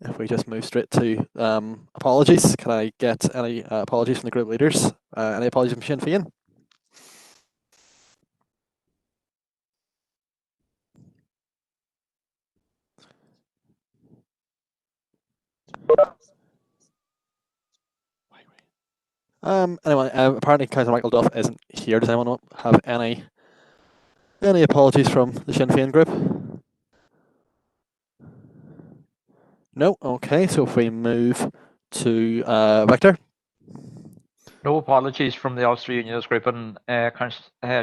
If we just move straight to apologies, can I get any apologies from the group leaders? Any apologies from Sinn Féin? Anyway, apparently Councillor Michael Duff isn't here. Does anyone have any apologies from the Sinn Féin group? No? Okay, so if we move to Victor. No apologies from the Ulster Unionist group and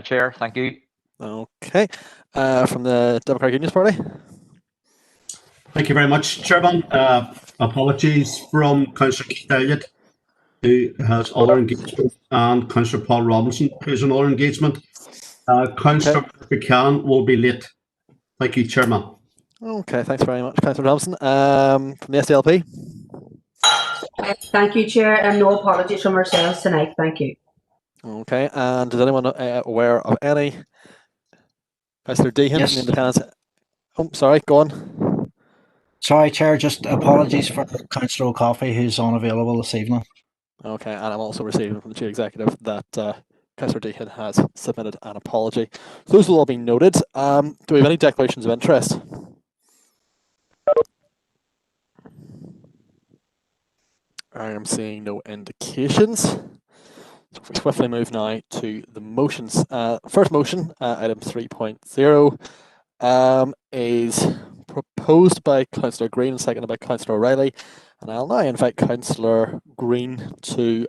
Chair, thank you. Okay, from the Democratic Unionist Party. Thank you very much, Chairman. Apologies from Councillor Keith Elliott, who has other engagement, and Councillor Paul Robinson, who's on other engagement. Councillor McCann will be late. Thank you, Chairman. Okay, thanks very much, Councillor Robinson. From the SDLP. Thank you, Chair, and no apologies from ourselves tonight. Thank you. Okay, and is anyone aware of any? Councillor Deehan from the Independents. Oh, sorry, go on. Sorry, Chair, just apologies for Councillor O'Coffey, who's unavailable this evening. Okay, and I'm also receiving from the Chief Executive that Councillor Deehan has submitted an apology. So those will all be noted. Do we have any declarations of interest? I am seeing no indications. So if we swiftly move now to the motions. First motion, item 3.0, is proposed by Councillor Green and seconded by Councillor O'Reilly. And I'll now invite Councillor Green to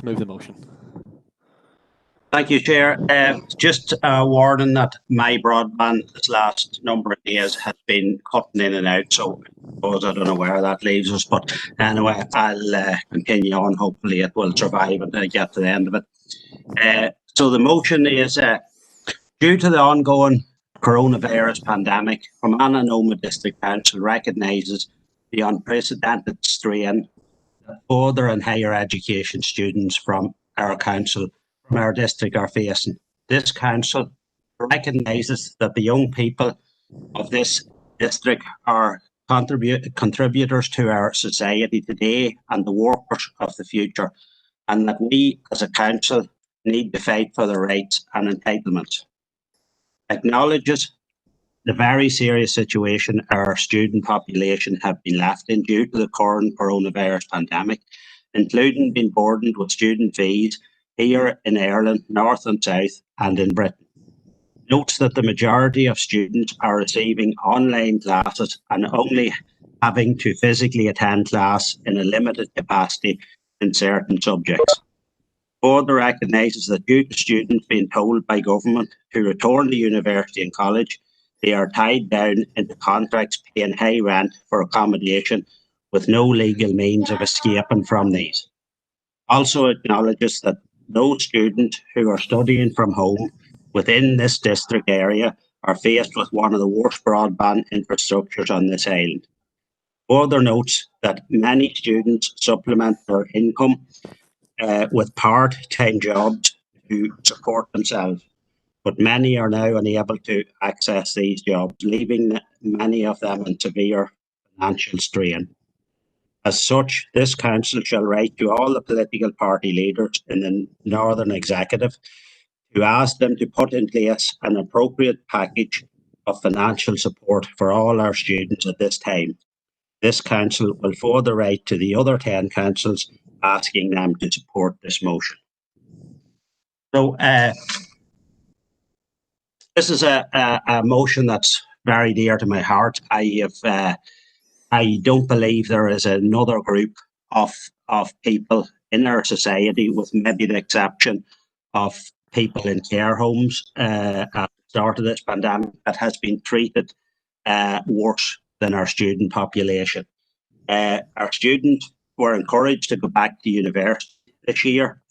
move the motion. Thank you, Chair. Just a warning that my broadband this last number of days has been cutting in and out, so I don't know where that leaves us. But anyway, I'll continue on. Hopefully it will survive and get to the end of it. So the motion is, due to the ongoing coronavirus pandemic, Fermanagh Omagh District Council recognises the unprecedented strain that further and higher education students from our council, from our district, are facing. This council recognises that the young people of this district are contributors to our society today and the workers of the future, and that we as a council need to fight for their rights and entitlements. Acknowledges the very serious situation our student population have been left in due to the current coronavirus pandemic, including being burdened with student fees here in Ireland, North and South, and in Britain. Notes that the majority of students are receiving online classes and only having to physically attend class in a limited capacity in certain subjects. Further recognises that due to students being told by government to return to university and college, they are tied down into contracts paying high rent for accommodation with no legal means of escaping from these. Also acknowledges that those students who are studying from home within this district area are faced with one of the worst broadband infrastructures on this island. Further notes that many students supplement their income with part-time jobs to support themselves, but many are now unable to access these jobs, leaving many of them in severe financial strain. As such, this council shall write to all the political party leaders in the Northern Executive to ask them to put in place an appropriate package of financial support for all our students at this time. This council will further write to the other 10 councils asking them to support this motion. So this is a motion that's very dear to my heart. I don't believe there is another group of people in our society, with maybe the exception of people in care homes at the start of this pandemic, that has been treated worse than our student population. Our students were encouraged to go back to university this year.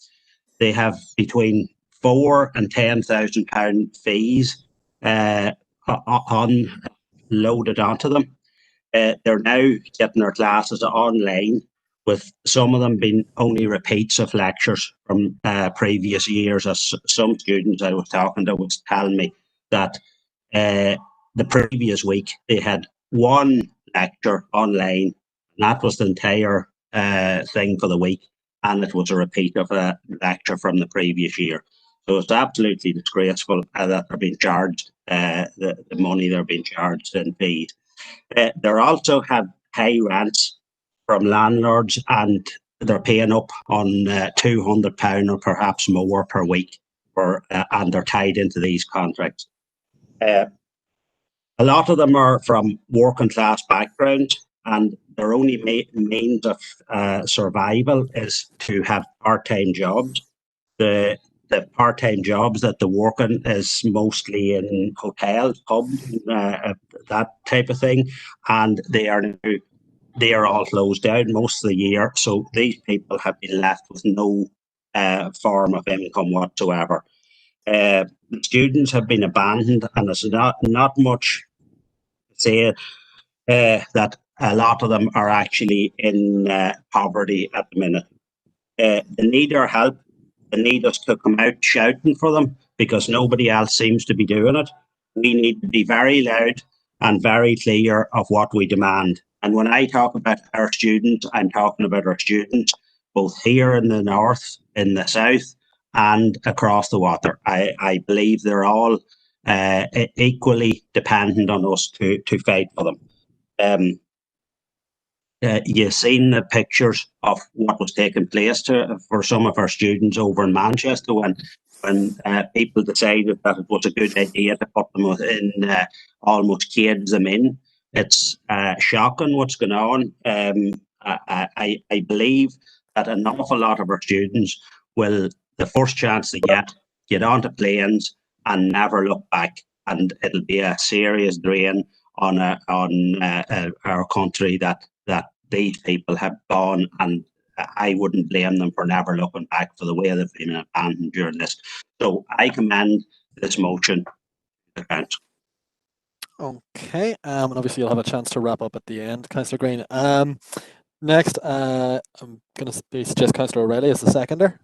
They have between £4,000 and £10,000 fees loaded onto them. They're now getting their classes online, with some of them being only repeats of lectures from previous years, as some students I was talking to was telling me that the previous week they had one lecture online. And that was the entire thing for the week, and it was a repeat of a lecture from the previous year. So it's absolutely disgraceful that they're being charged the money they're being charged in fees. They also have high rents from landlords, and they're paying up on £200 or perhaps more per week, and they're tied into these contracts. A lot of them are from working class backgrounds, and their only means of survival is to have part-time jobs. The part-time jobs that they're working is mostly in hotels, pubs, that type of thing, and they are all closed down most of the year. So these people have been left with no form of income whatsoever. The students have been abandoned, and there's not much to say that a lot of them are actually in poverty at the minute. They need our help. They need us to come out shouting for them, because nobody else seems to be doing it. We need to be very loud and very clear of what we demand. And when I talk about our students, I'm talking about our students both here in the north, in the south, and across the water. I believe they're all equally dependent on us to fight for them. You've seen the pictures of what was taking place for some of our students over in Manchester when people decided that it was a good idea to put them in, almost cage them in. It's shocking what's going on. I believe that an awful lot of our students will, the first chance they get onto planes and never look back, and it'll be a serious drain on our country that these people have gone, and I wouldn't blame them for never looking back for the way they've been abandoned during this. So I commend this motion to the council. Okay, and obviously you'll have a chance to wrap up at the end, Councillor Green. Next, I'm going to suggest Councillor O'Reilly as the seconder.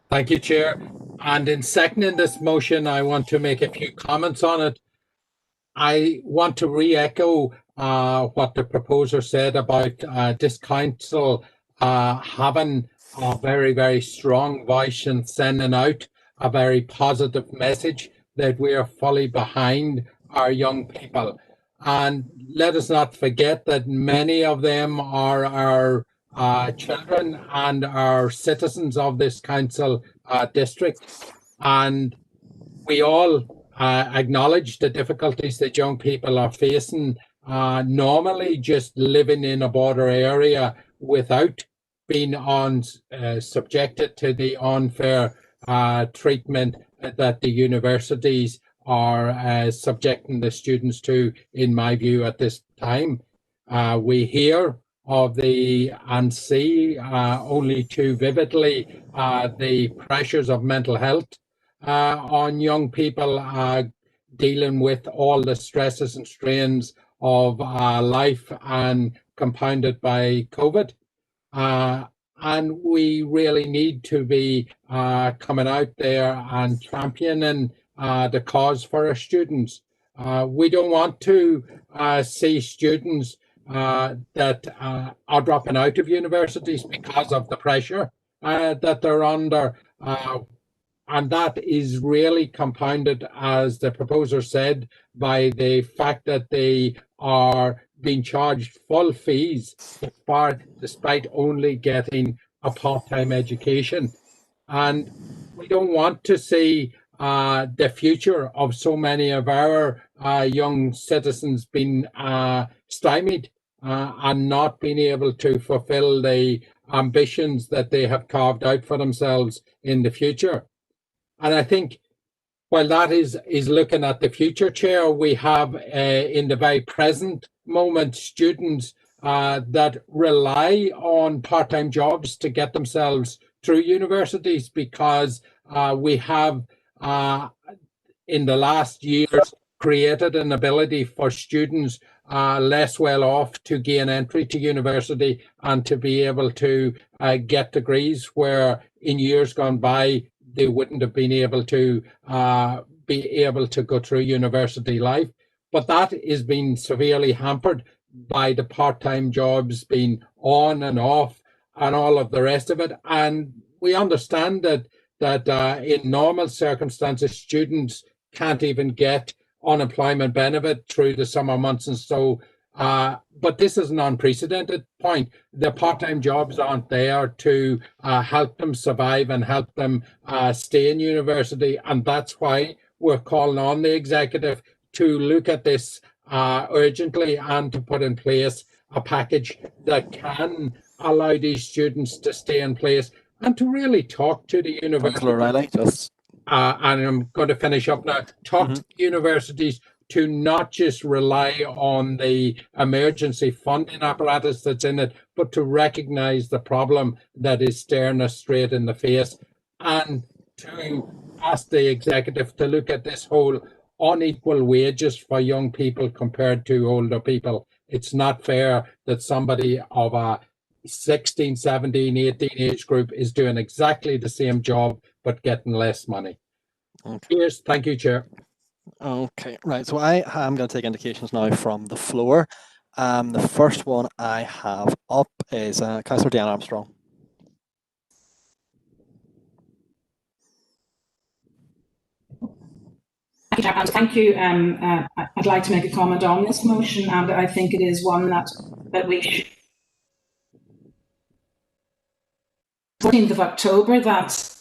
Thank you, Chair. And in seconding this motion, I want to make a few comments on it. I want to re-echo what the proposer said about this council having a very, very strong voice and sending out a very positive message that we are fully behind our young people. And let us not forget that many of them are our children and our citizens of this council district. And we all acknowledge the difficulties that young people are facing, normally just living in a border area without being subjected to the unfair treatment that the universities are subjecting the students to, in my view, at this time. We hear of and see only too vividly the pressures of mental health on young people dealing with all the stresses and strains of life, and compounded by COVID. And we really need to be coming out there and championing the cause for our students. We don't want to see students that are dropping out of universities because of the pressure that they're under. And that is really compounded, as the proposer said, by the fact that they are being charged full fees despite only getting a part-time education. And we don't want to see the future of so many of our young citizens being stymied and not being able to fulfill the ambitions that they have carved out for themselves in the future. And I think while that is looking at the future, Chair, we have in the very present moment students that rely on part-time jobs to get themselves through universities, because we have in the last years created an ability for students less well off to gain entry to university and to be able to get degrees where in years gone by they wouldn't have been able to go through university life. But that is being severely hampered by the part-time jobs being on and off and all of the rest of it. And we understand that in normal circumstances, students can't even get unemployment benefit through the summer months. And so, but this is an unprecedented point. The part-time jobs aren't there to help them survive and help them stay in university. And that's why we're calling on the executive to look at this urgently and to put in place a package that can allow these students to stay in place and to really talk to the university. Councillor Riley, just And I'm going to finish up now. Talk to universities to not just rely on the emergency funding apparatus that's in it, but to recognise the problem that is staring us straight in the face, and to ask the executive to look at this whole unequal wages for young people compared to older people. It's not fair that somebody of a 16, 17, 18 age group is doing exactly the same job but getting less money. Okay. Cheers. Thank you, Chair. Okay, right. So I am going to take indications now from the floor. The first one I have up is Councillor Dan Armstrong. Thank you. I'd like to make a comment on this motion, and I think it is one that we should. 14th of October, that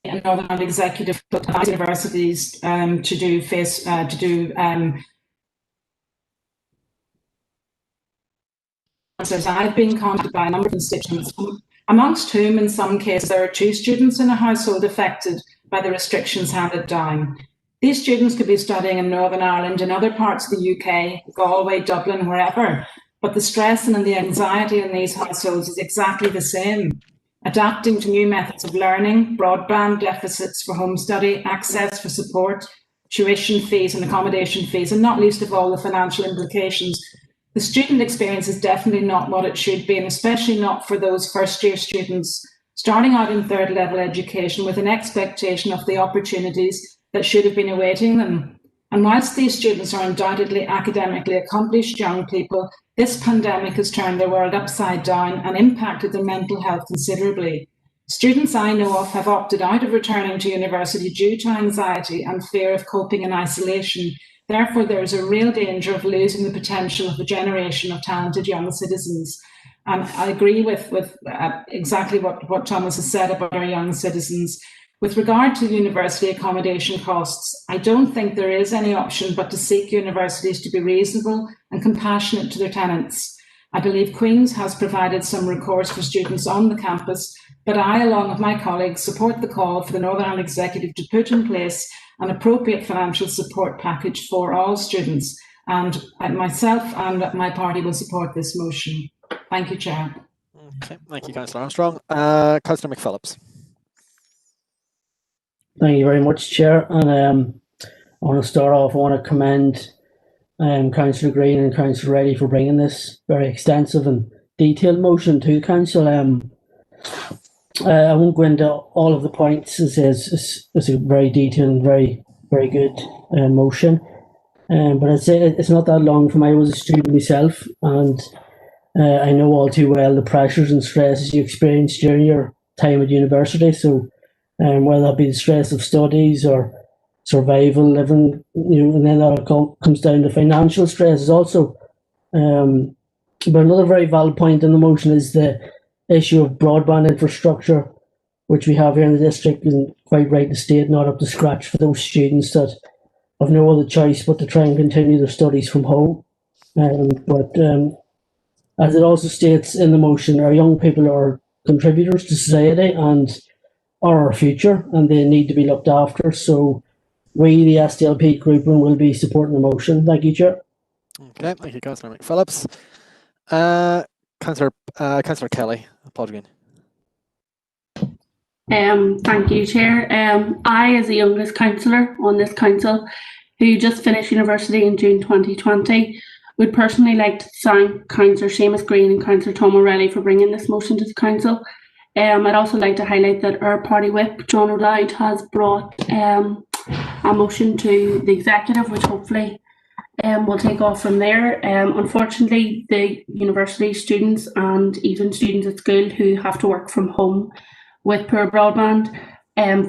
Northern Ireland Executive put universities to do I've been contacted by a number of constituents, amongst whom in some cases there are 2 students in a household affected by the restrictions handed down. These students could be studying in Northern Ireland, in other parts of the UK, Galway, Dublin, wherever, but the stress and the anxiety in these households is exactly the same. Adapting to new methods of learning, broadband deficits for home study, access for support, tuition fees and accommodation fees, and not least of all the financial implications. The student experience is definitely not what it should be, and especially not for those first-year students starting out in third-level education with an expectation of the opportunities that should have been awaiting them. And whilst these students are undoubtedly academically accomplished young people, this pandemic has turned their world upside down and impacted their mental health considerably. Students I know of have opted out of returning to university due to anxiety and fear of coping in isolation. Therefore, there is a real danger of losing the potential of a generation of talented young citizens. And I agree with exactly what Thomas has said about our young citizens. With regard to university accommodation costs, I don't think there is any option but to seek universities to be reasonable and compassionate to their tenants. I believe Queen's has provided some recourse for students on the campus, but I, along with my colleagues, support the call for the Northern Ireland Executive to put in place an appropriate financial support package for all students. And myself and my party will support this motion. Thank you, Chair. Okay, thank you, Councillor Armstrong. Councillor McPhillips. Thank you very much, Chair. And I want to start off, I want to commend Councillor Green and Councillor Reddy for bringing this very extensive and detailed motion to Council. I won't go into all of the points. It's a very detailed and very good motion. But I'd say it's not that long from I was a student myself, and I know all too well the pressures and stresses you experience during your time at university. So whether that be the stress of studies or survival, living, and then that comes down to financial stresses also. But another very valid point in the motion is the issue of broadband infrastructure, which we have here in the district, and quite right to state, not up to scratch for those students that have no other choice but to try and continue their studies from home. But as it also states in the motion, our young people are contributors to society and are our future, and they need to be looked after. So we, the SDLP group, will be supporting the motion. Thank you, Chair. Okay, thank you, Councillor McPhillips. Councillor Kelly, apology. Thank you, Chair. I, as the youngest councillor on this council, who just finished university in June 2020, would personally like to thank Councillor Seamus Green and Councillor Tom O'Reilly for bringing this motion to the council. I'd also like to highlight that our party whip, John O'Dowd, has brought a motion to the executive, which hopefully we'll take off from there. Unfortunately, the university students and even students at school who have to work from home with poor broadband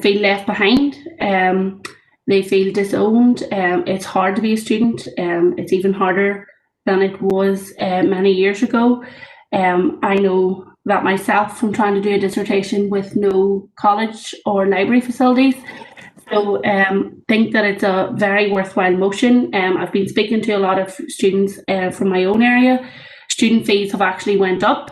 feel left behind. They feel disowned. It's hard to be a student. It's even harder than it was many years ago. I know that myself from trying to do a dissertation with no college or library facilities. So think that it's a very worthwhile motion. I've been speaking to a lot of students from my own area. Student fees have actually went up.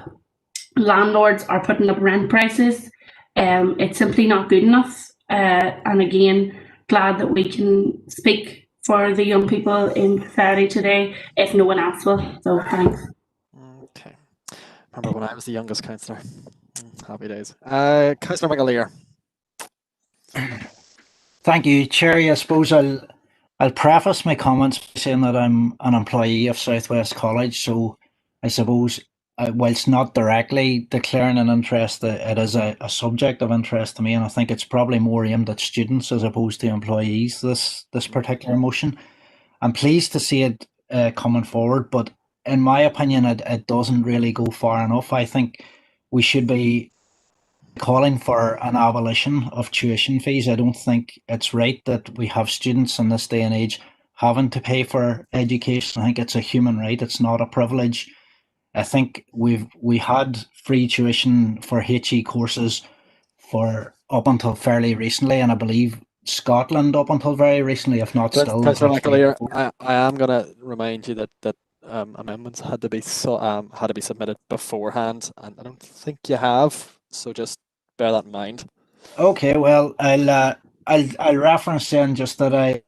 Landlords are putting up rent prices. It's simply not good enough. And again, glad that we can speak for the young people in society today, if no one else will. So thanks. Okay. Remember when I was the youngest councillor? Happy days. Councillor McAleer. Thank you, Chair. I suppose I'll preface my comments by saying that I'm an employee of Southwest College, so I suppose whilst not directly declaring an interest, it is a subject of interest to me, and I think it's probably more aimed at students as opposed to employees, this particular motion. I'm pleased to see it coming forward, but in my opinion, it doesn't really go far enough. I think we should be calling for an abolition of tuition fees. I don't think it's right that we have students in this day and age having to pay for education. I think it's a human right. It's not a privilege. I think we had free tuition for HE courses for up until fairly recently, and I believe Scotland up until very recently, if not still. Councillor McAleer, I am going to remind you that amendments had to be submitted beforehand, and I don't think you have. So just bear that in mind. Okay, well, I'll reference then just that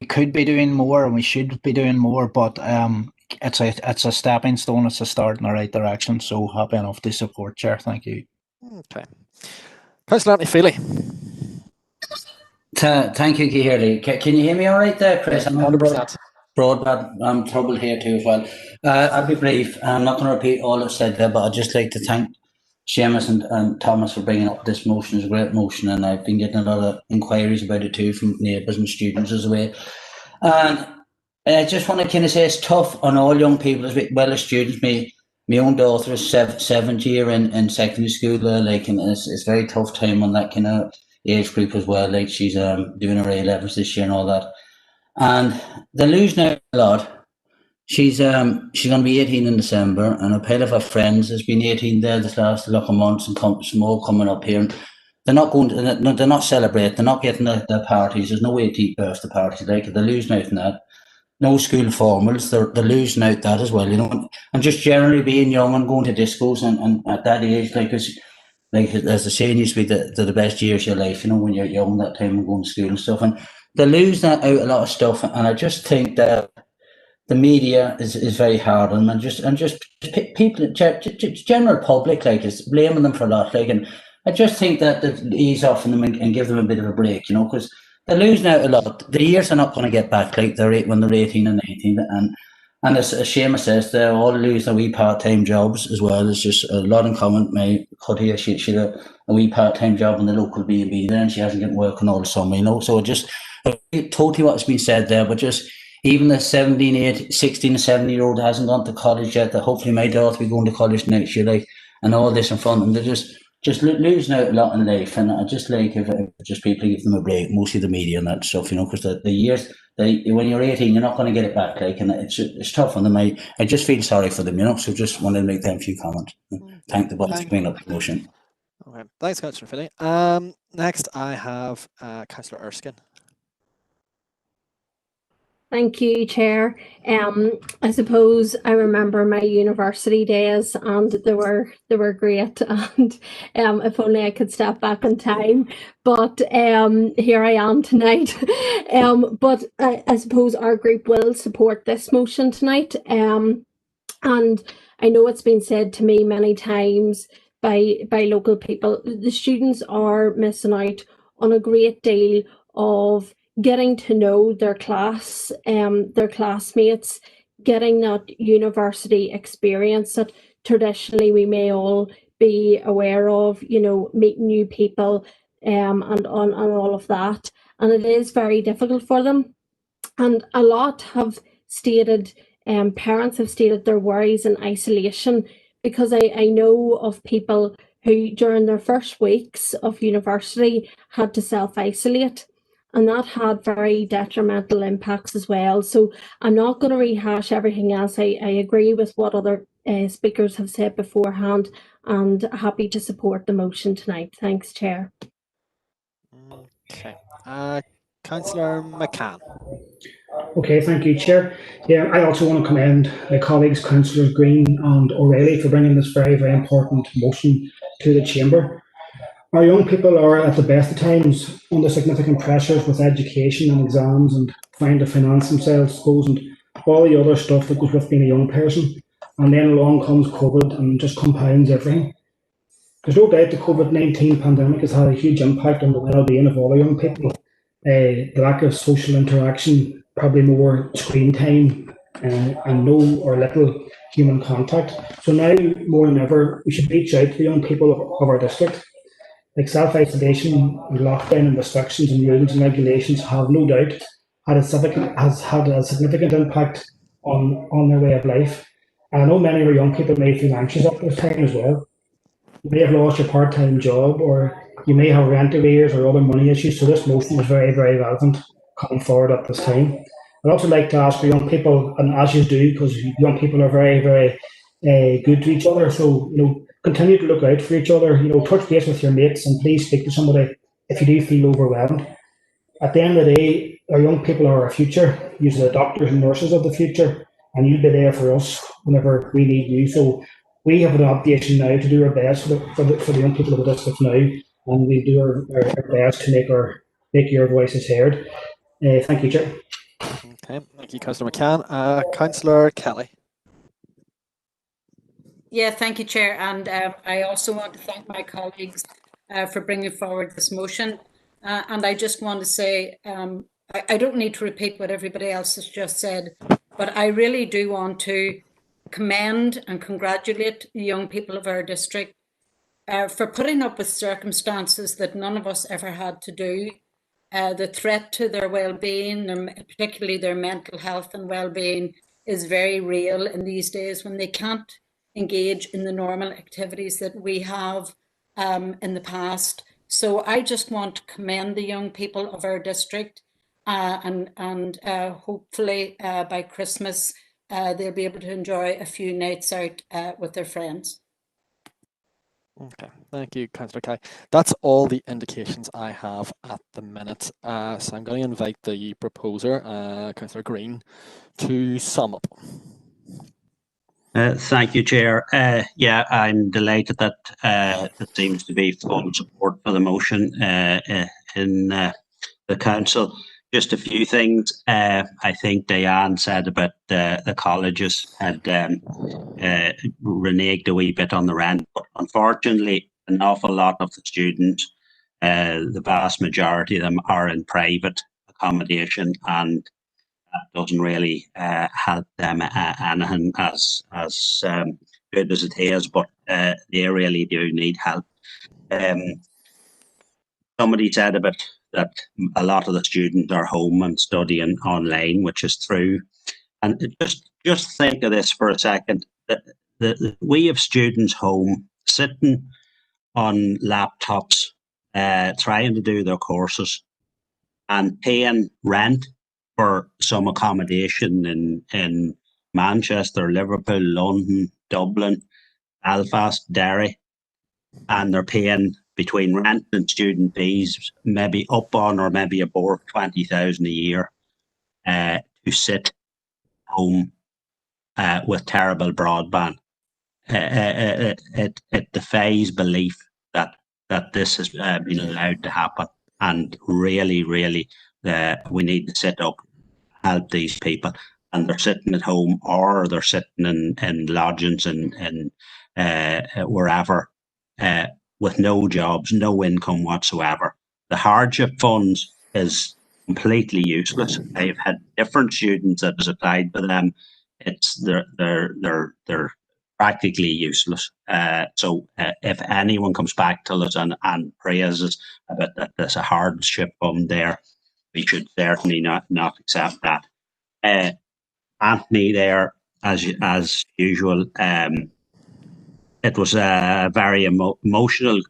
we could be doing more and we should be doing more, but it's a stepping stone. It's a start in the right direction. So happy enough to support, Chair. Thank you. Okay, Councillor Anthony Feely. Thank you, Keely. Can you hear me all right there, Chris? 100%. Broadband, I'm troubled here too as well. I'll be brief. I'm not going to repeat all I've said there, but I'd just like to thank Seamus and Thomas for bringing up this motion. It's a great motion, and I've been getting a lot of inquiries about it too from neighbours and students as well. And I just want to kind of say it's tough on all young people as well as students. My own daughter is seventh year in secondary school, and it's very tough time on that kind of age group as well. Like she's doing her A-levels this year and all that, and they're losing out a lot. She's going to be 18 in December, and a pile of her friends has been 18 there this last couple of months, and some more coming up here. And they're not going to, they're not celebrating, they're not getting their parties. There's no 18th birthday parties. Like they're losing out on that. No school formals, they're losing out that as well, you know. And just generally being young and going to discos and at that age, like as the saying used to be, the best years of your life, you know, when you're young, that time and going to school and stuff. And they're losing out a lot of stuff. And I just think that the media is very hard on them, and just people, general public, like, is blaming them for a lot. Like, and I just think that they ease off on them and give them a bit of a break, you know, because they're losing out a lot. The years are not going to get back like when they're 18 and 19, and as Seamus says, they all lose their wee part-time jobs as well. There's just a lot in common. My cut here, she had a wee part-time job in the local B&B there, and she hasn't been working all the summer, you know. So just totally what's been said there, but just even the 16 and 17-year-old hasn't gone to college yet. That hopefully my daughter will be going to college next year, like, and all this in front of them. They're just losing out a lot in life, and I just like if just people give them a break, mostly the media and that stuff, you know, because the years when you're 18, you're not going to get it back, like, and it's tough on them. I just feel sorry for them, you know. So just wanted to make them a few comments. Thank the boss for bringing up the motion. Okay, thanks, Councillor Philly. Next I have Councillor Erskine. Thank you, Chair. I suppose I remember my university days, and they were great. And if only I could step back in time. But here I am tonight. But I suppose our group will support this motion tonight. And I know it's been said to me many times by local people, the students are missing out on a great deal of getting to know their class, their classmates, getting that university experience that traditionally we may all be aware of, you know, meeting new people, and all of that. And it is very difficult for them. And a lot have stated, parents have stated their worries in isolation, because I know of people who during their first weeks of university had to self-isolate, and that had very detrimental impacts as well. So I'm not going to rehash everything else. I agree with what other speakers have said beforehand, and happy to support the motion tonight. Thanks, Chair. Okay. Councillor McCann. Okay, thank you, Chair. Yeah, I also want to commend my colleagues, Councillors Green and O'Reilly, for bringing this very, very important motion to the Chamber. Our young people are at the best of times under significant pressures with education and exams and trying to finance themselves, I suppose, and all the other stuff that goes with being a young person. And then along comes COVID and just compounds everything. There's no doubt the COVID-19 pandemic has had a huge impact on the well-being of all our young people. The lack of social interaction, probably more screen time, and no or little human contact. So now more than ever, we should reach out to the young people of our district. Like self-isolation and lockdown and restrictions and rules and regulations have no doubt has had a significant impact on their way of life. And I know many of our young people may feel anxious at this time as well. You may have lost your part-time job, or you may have rent arrears or other money issues. So this motion is very, very relevant coming forward at this time. I'd also like to ask for young people, and as you do, because young people are very, very good to each other. So, continue to look out for each other. Touch base with your mates, and please speak to somebody if you do feel overwhelmed. At the end of the day, our young people are our future. You're the doctors and nurses of the future, and you'll be there for us whenever we need you. So we have an obligation now to do our best for the young people of the district now, and we do our best to make your voices heard. Thank you, Chair. Okay, thank you, Councillor McCann. Councillor Kelly. Yeah, thank you, Chair. And I also want to thank my colleagues for bringing forward this motion. And I just want to say, I don't need to repeat what everybody else has just said, but I really do want to commend and congratulate the young people of our district for putting up with circumstances that none of us ever had to do. The threat to their well-being, particularly their mental health and well-being, is very real in these days when they can't engage in the normal activities that we have in the past. So I just want to commend the young people of our district, and hopefully by Christmas they'll be able to enjoy a few nights out with their friends. Okay, thank you, Councillor Kelly. That's all the indications I have at the minute. So I'm going to invite the proposer, Councillor Green, to sum up. Thank you, Chair. Yeah, I'm delighted that there seems to be full support for the motion in the council. Just a few things. I think Diane said about the colleges had reneged a wee bit on the rent, but unfortunately, an awful lot of the students, the vast majority of them, are in private accommodation, and that doesn't really help them anything as good as it is, but they really do need help. Somebody said about that a lot of the students are home and studying online, which is true. And just think of this for a second. We have students home sitting on laptops, trying to do their courses and paying rent for some accommodation in Manchester, Liverpool, London, Dublin, Belfast, Derry, and they're paying between rent and student fees maybe up on or maybe above 20,000 a year to sit home with terrible broadband. It defies belief that this has been allowed to happen, and really we need to sit up, help these people. And they're sitting at home, or they're sitting in lodgings and wherever, with no jobs, no income whatsoever. The hardship funds is completely useless. I've had different students that has applied for them. They're practically useless. So if anyone comes back to us and praises about that there's a hardship fund there, we should certainly not accept that. Anthony there, as usual. It was a very emotional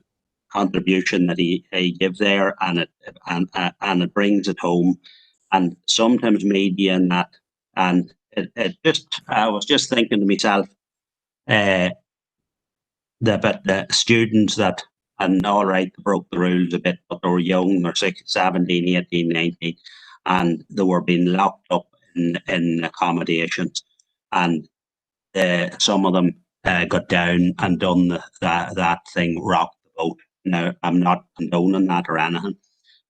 contribution that he gives there, and it brings it home. And sometimes media and that, and it just, I was just thinking to myself, the students that, and all right, they broke the rules a bit, but they were young, they were 17, 18, 19, and they were being locked up in accommodations, and some of them got down and done that thing, rocked the boat. Now, I'm not condoning that or anything,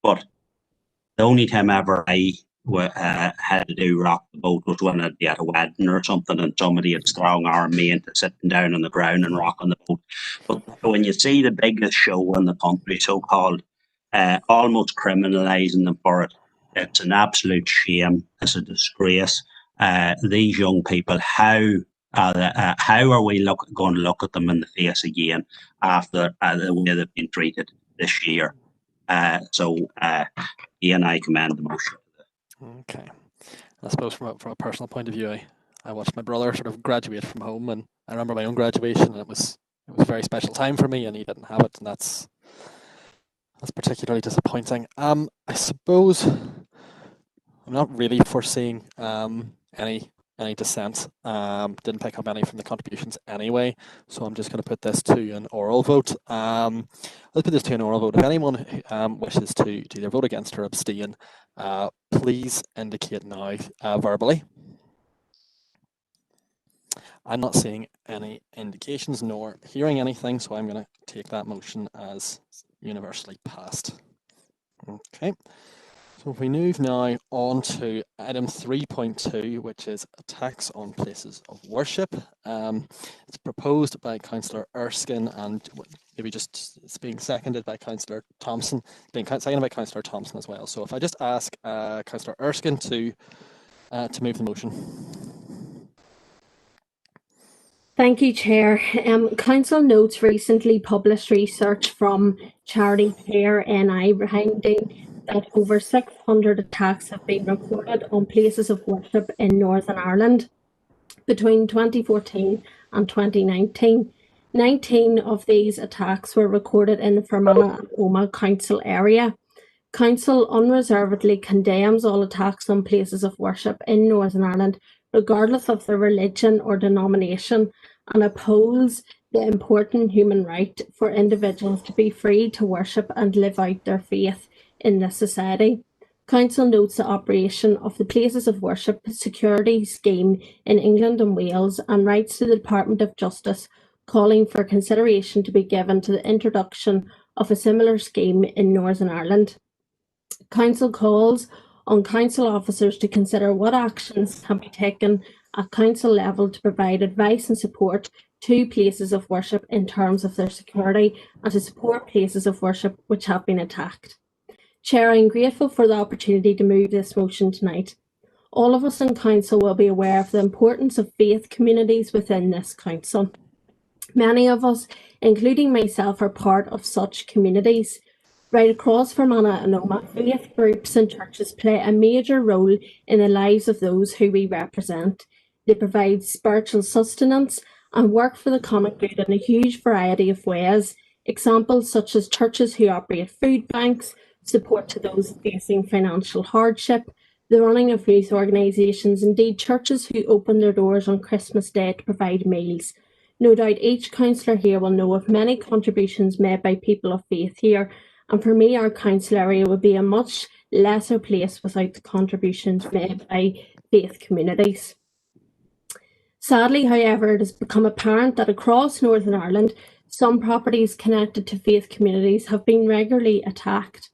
but the only time ever I had to do rock the boat was when I'd be at a wedding or something and somebody had strong armed me into sitting down on the ground and rocking the boat. But when you see the biggest show in the country, so-called, almost criminalising them for it, it's an absolute shame. It's a disgrace. These young people, how are we going to look at them in the face again after the way they've been treated this year? Ian, I commend the motion. Okay. I suppose from a personal point of view, I watched my brother sort of graduate from home, and I remember my own graduation, and it was a very special time for me, and he didn't have it, and that's particularly disappointing. I suppose I'm not really foreseeing any dissent. Didn't pick up any from the contributions anyway, so I'm just going to put this to an oral vote. Let's put this to an oral vote. If anyone wishes to either vote against or abstain, please indicate now verbally. I'm not seeing any indications nor hearing anything, so I'm going to take that motion as universally passed. Okay. So if we move now on to item 3.2, which is a tax on places of worship. It's proposed by Councillor Erskine, and maybe just it's being seconded by Councillor Thompson, being seconded by Councillor Thompson as well. So if I just ask Councillor Erskine to move the motion. Thank you, Chair. Council notes recently published research from charity Care NI finding that over 600 attacks have been recorded on places of worship in Northern Ireland between 2014 and 2019. 19 of these attacks were recorded in the Fermanagh and Omagh Council area. Council unreservedly condemns all attacks on places of worship in Northern Ireland, regardless of their religion or denomination, and upholds the important human right for individuals to be free to worship and live out their faith in this society. Council notes the operation of the Places of Worship Security Scheme in England and Wales and writes to the Department of Justice calling for consideration to be given to the introduction of a similar scheme in Northern Ireland. Council calls on council officers to consider what actions can be taken at council level to provide advice and support to places of worship in terms of their security and to support places of worship which have been attacked. Chair, I'm grateful for the opportunity to move this motion tonight. All of us in council will be aware of the importance of faith communities within this council. Many of us, including myself, are part of such communities. Right across Fermanagh and Omagh, faith groups and churches play a major role in the lives of those who we represent. They provide spiritual sustenance and work for the common good in a huge variety of ways. Examples such as churches who operate food banks, support to those facing financial hardship, the running of youth organisations, indeed churches who open their doors on Christmas Day to provide meals. No doubt each councillor here will know of many contributions made by people of faith here, and for me our council area would be a much lesser place without the contributions made by faith communities. Sadly, however, it has become apparent that across Northern Ireland, some properties connected to faith communities have been regularly attacked.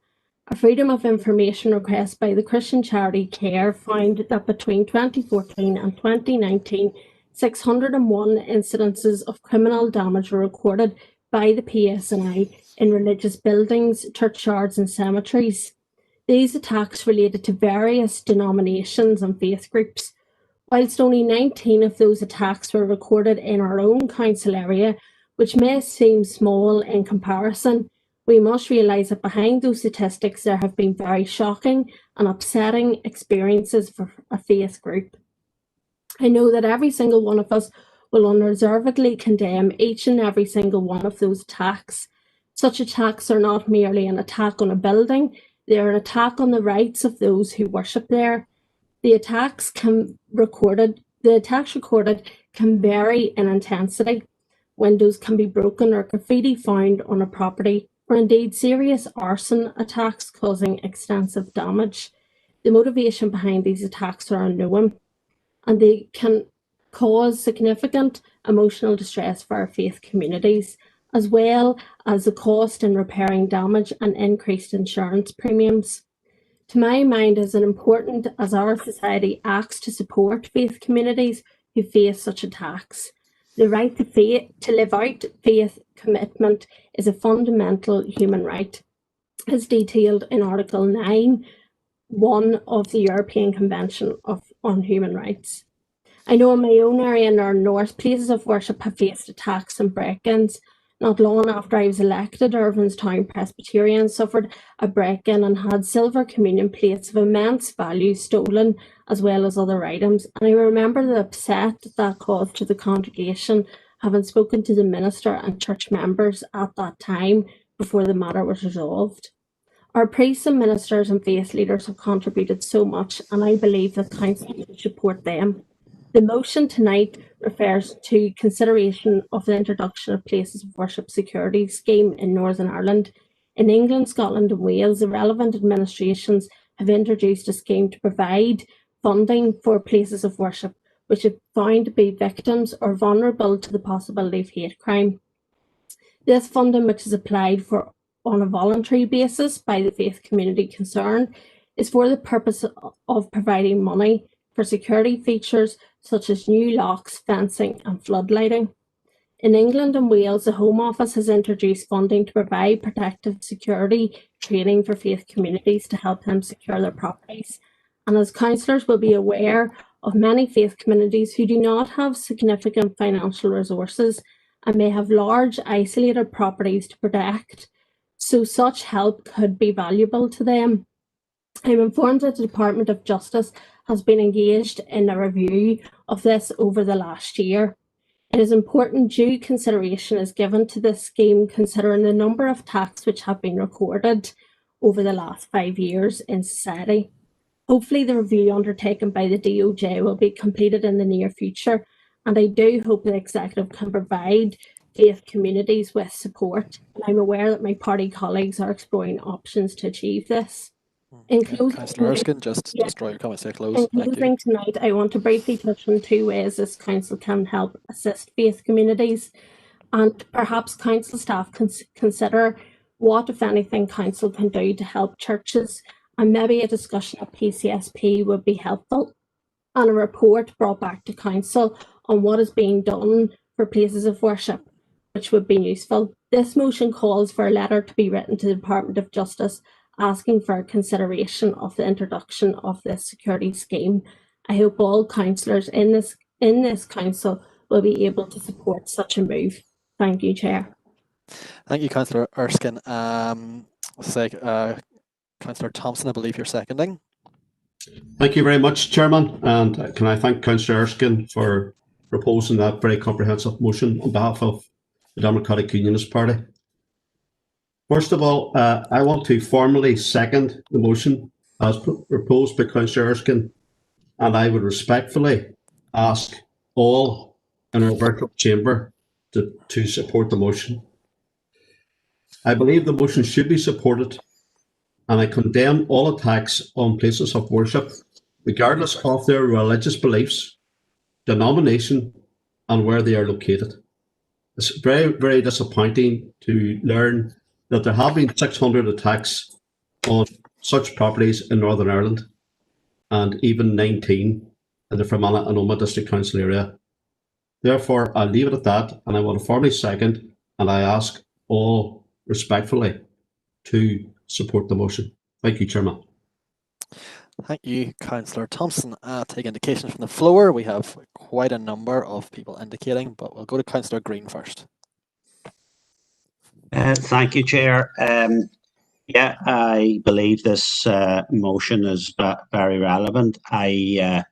A Freedom of Information request by the Christian charity Care found that between 2014 and 2019, 601 incidences of criminal damage were recorded by the PSNI in religious buildings, churchyards and cemeteries. These attacks related to various denominations and faith groups. Whilst only 19 of those attacks were recorded in our own council area, which may seem small in comparison, we must realise that behind those statistics there have been very shocking and upsetting experiences for a faith group. I know that every single one of us will unreservedly condemn each and every single one of those attacks. Such attacks are not merely an attack on a building, they are an attack on the rights of those who worship there. The attacks recorded can vary in intensity. Windows can be broken or graffiti found on a property, or indeed serious arson attacks causing extensive damage. The motivation behind these attacks are unknown, and they can cause significant emotional distress for our faith communities, as well as the cost in repairing damage and increased insurance premiums. To my mind, is it important as our society acts to support faith communities who face such attacks. The right to live out faith commitment is a fundamental human right, as detailed in Article 9(1) of the European Convention on Human Rights. I know in my own area in our north, places of worship have faced attacks and break-ins. Not long after I was elected, Irvin's Town Presbyterian suffered a break-in and had silver communion plates of immense value stolen, as well as other items. And I remember the upset that caused to the congregation, having spoken to the minister and church members at that time before the matter was resolved. Our priests and ministers and faith leaders have contributed so much, and I believe that council should support them. The motion tonight refers to consideration of the introduction of places of worship security scheme in Northern Ireland. In England, Scotland and Wales, the relevant administrations have introduced a scheme to provide funding for places of worship which are found to be victims or vulnerable to the possibility of hate crime. This funding, which is applied for on a voluntary basis by the faith community concerned, is for the purpose of providing money for security features such as new locks, fencing and floodlighting. In England and Wales, the Home Office has introduced funding to provide protective security training for faith communities to help them secure their properties. And as councillors will be aware of many faith communities who do not have significant financial resources and may have large isolated properties to protect, so such help could be valuable to them. I'm informed that the Department of Justice has been engaged in a review of this over the last year. It is important due consideration is given to this scheme, considering the number of attacks which have been recorded over the last 5 years in society. Hopefully the review undertaken by the DOJ will be completed in the near future, and I do hope the Executive can provide faith communities with support. And I'm aware that my party colleagues are exploring options to achieve this. In closing, Councillor Erskine, just draw your comments to a close. In closing tonight, I want to briefly touch on 2 ways this council can help assist faith communities, and perhaps council staff can consider what, if anything, council can do to help churches, and maybe a discussion at PCSP would be helpful, and a report brought back to council on what is being done for places of worship, which would be useful. This motion calls for a letter to be written to the Department of Justice asking for consideration of the introduction of this security scheme. I hope all councillors in this council will be able to support such a move. Thank you, Chair. Thank you, Councillor Erskine. Councillor Thompson, I believe you're seconding. Thank you very much, Chairman, and can I thank Councillor Erskine for proposing that very comprehensive motion on behalf of the Democratic Unionist Party. First of all, I want to formally second the motion as proposed by Councillor Erskine, and I would respectfully ask all in our virtual chamber to support the motion. I believe the motion should be supported, and I condemn all attacks on places of worship, regardless of their religious beliefs, denomination, and where they are located. It's very, very disappointing to learn that there have been 600 attacks on such properties in Northern Ireland, and even 19 in the Fermanagh and Omagh District Council area. Therefore, I'll leave it at that, and I want to formally second, and I ask all respectfully to support the motion. Thank you, Chairman. Thank you, Councillor Thompson. Take indications from the floor. We have quite a number of people indicating, but we'll go to Councillor Green first. Thank you, Chair. Yeah, I believe this motion is very relevant. I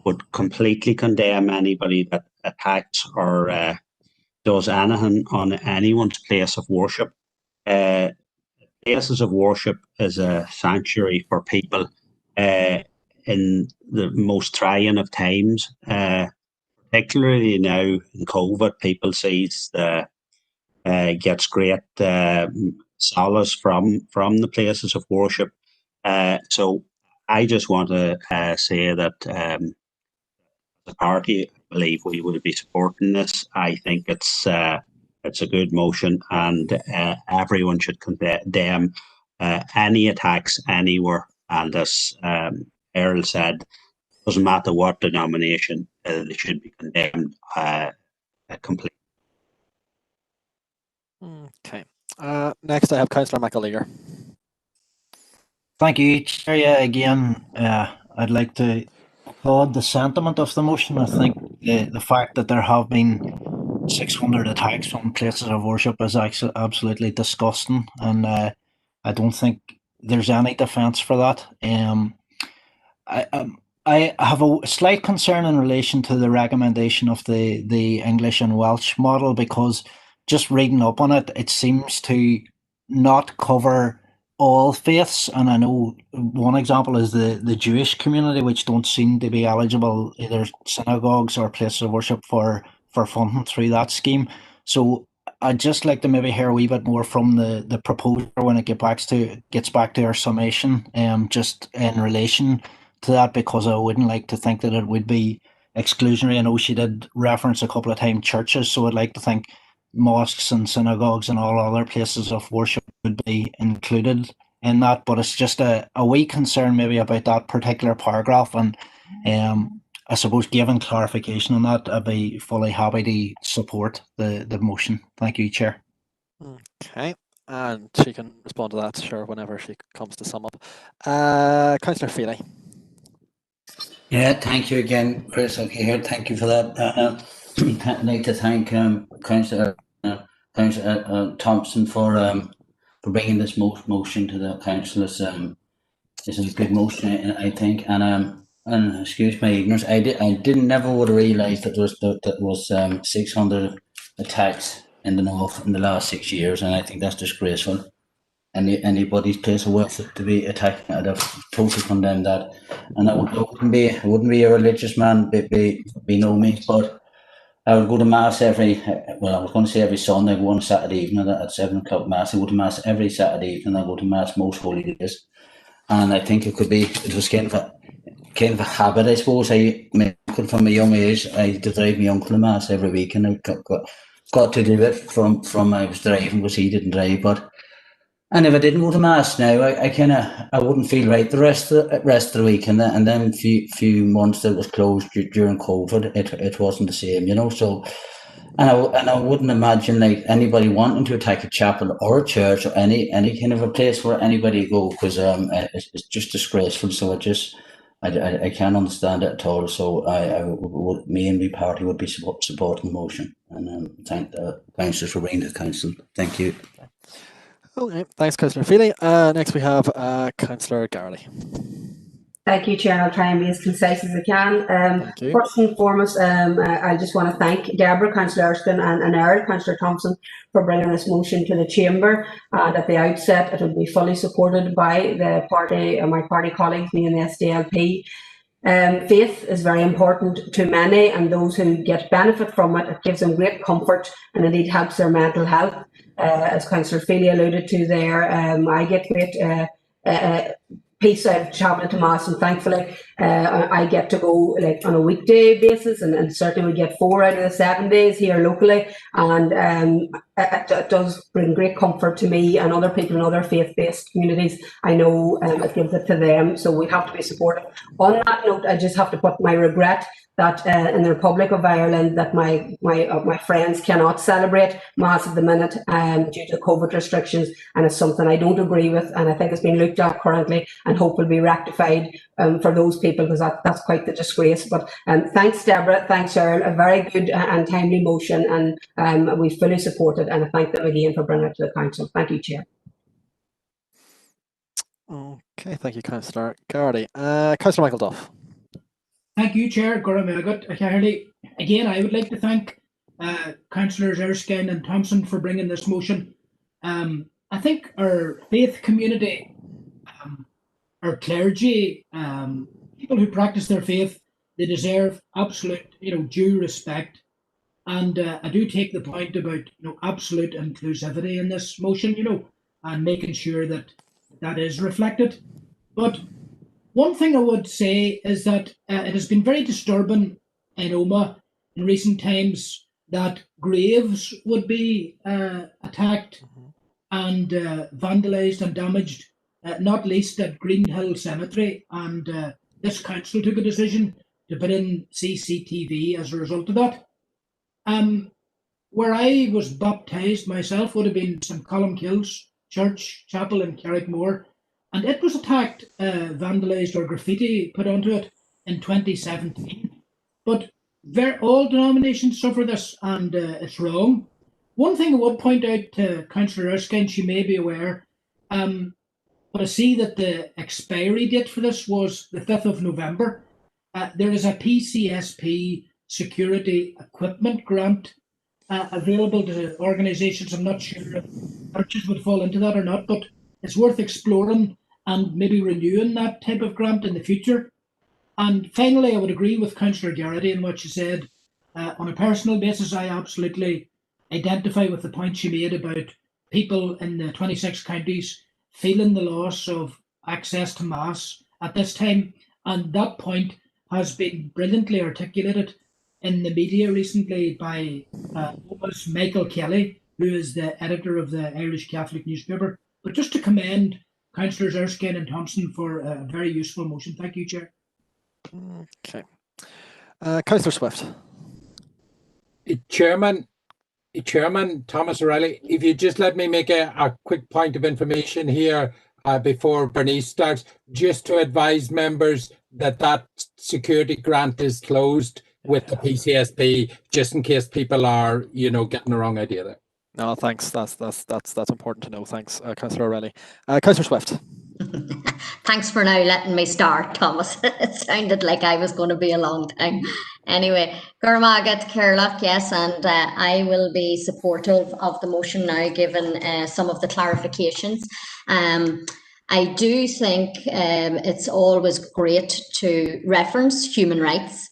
would completely condemn anybody that attacks or does anything on anyone's place of worship. Places of worship is a sanctuary for people in the most trying of times. Particularly now in COVID, people sees gets great solace from the places of worship. So I just want to say that the party, I believe we will be supporting this. I think it's a good motion, and everyone should condemn any attacks anywhere. And as Earl said, doesn't matter what denomination, they should be condemned completely. Okay. Next, I have Councillor McAleer. Thank you, Chair. Yeah, again, I'd like to applaud the sentiment of the motion. I think the fact that there have been 600 attacks on places of worship is actually absolutely disgusting, and I don't think there's any defence for that. I have a slight concern in relation to the recommendation of the English and Welsh model, because just reading up on it, it seems to not cover all faiths. And I know one example is the Jewish community, which don't seem to be eligible, either synagogues or places of worship, for funding through that scheme. So I'd just like to maybe hear a wee bit more from the proposer when it gets back to our summation, just in relation to that, because I wouldn't like to think that it would be exclusionary. I know she did reference a couple of times churches, so I'd like to think mosques and synagogues and all other places of worship would be included in that. But it's just a wee concern maybe about that particular paragraph, and I suppose given clarification on that, I'd be fully happy to support the motion. Thank you, Chair. Okay. And she can respond to that, sure, whenever she comes to sum up. Councillor Feely. Yeah, thank you again, Chris. Okay, here, thank you for that. I'd like to thank Councillor Thompson for bringing this motion to the council. It's a good motion, I think, and excuse my ignorance, I didn't never would have realised that there was 600 attacks in the north in the last 6 years, and I think that's disgraceful. Anybody's place of worship to be attacked, I'd have totally condemned that. And I wouldn't be a religious man, be no means, but I would go to mass I was going to say every Sunday. I go on Saturday evening at 7 o'clock mass. I go to mass every Saturday evening. I go to mass most holy days, and I think it was kind of a habit, I suppose. From a young age, I used to drive my uncle to mass every week, and I got to do it from I was driving, because he didn't drive, but. And if I didn't go to mass now, I wouldn't feel right the rest of the week, and then few months that was closed during COVID, it wasn't the same, So, and I wouldn't imagine like anybody wanting to attack a chapel or a church or any kind of a place where anybody go, because it's just disgraceful. So I can't understand it at all. So me and my party would be supporting the motion, and thank the councillors for bringing it to the council. Thank you. Okay, thanks, Councillor Feely. Next we have Councillor Garley. Thank you, Chair. I'll try and be as concise as I can. First and foremost, I just want to thank Deborah, Councillor Erskine, and Earl, Councillor Thompson, for bringing this motion to the Chamber. And at the outset, it will be fully supported by the party, my party colleagues, me and the SDLP. Faith is very important to many, and those who get benefit from it, it gives them great comfort and indeed helps their mental health. As Councillor Feely alluded to there, I get great peace out of travelling to mass, and thankfully I get to go like on a weekday basis, and certainly we get 4 out of the 7 days here locally, and it does bring great comfort to me and other people in other faith-based communities. I know it gives it to them, so we have to be supportive. On that note, I just have to put my regret that in the Republic of Ireland that my friends cannot celebrate Mass at the minute due to COVID restrictions, and it's something I don't agree with, and I think it's being looked at currently and hope will be rectified for those people, because that's quite the disgrace. But thanks, Deborah, thanks, Earl, a very good and timely motion, and we fully support it, and I thank them again for bringing it to the Council. Thank you, Chair. Okay, thank you, Councillor Gardy. Councillor Michael Duff. Thank you, Chair. Again, I would like to thank Councillors Erskine and Thompson for bringing this motion. I think our faith community, our clergy, people who practice their faith, they deserve absolute, due respect. And I do take the point about, absolute inclusivity in this motion, and making sure that that is reflected. But one thing I would say is that it has been very disturbing in Omagh in recent times that graves would be attacked and vandalised and damaged, not least at Greenhill Cemetery. And this council took a decision to put in CCTV as a result of that. Where I was baptised myself would have been St Columkills Church Chapel in Carrickmore, and it was attacked, vandalised or graffiti put onto it in 2017. But all denominations suffer this, and it's wrong. One thing I would point out to Councillor Erskine, she may be aware, but I see that the expiry date for this was the 5th of November. There is a PCSP security equipment grant available to organisations. I'm not sure if churches would fall into that or not, but it's worth exploring and maybe renewing that type of grant in the future. And finally, I would agree with Councillor Garrity in what she said. On a personal basis, I absolutely identify with the point she made about people in the 26 counties feeling the loss of access to Mass at this time. And that point has been brilliantly articulated in the media recently by Michael Kelly, who is the editor of the Irish Catholic newspaper. But just to commend Councillors Erskine and Thompson for a very useful motion. Thank you, Chair. Okay. Councillor Swift. Chairman Thomas O'Reilly, if you just let me make a quick point of information here before Bernice starts, just to advise members that that security grant is closed with the PCSP, just in case people are, getting the wrong idea there. No, thanks. That's important to know. Thanks, Councillor O'Reilly. Councillor Swift. Thanks for now letting me start, Thomas. It sounded like I was going to be a long time. Anyway, Gurmagat Kerlach, yes, and I will be supportive of the motion now, given some of the clarifications. I do think it's always great to reference human rights,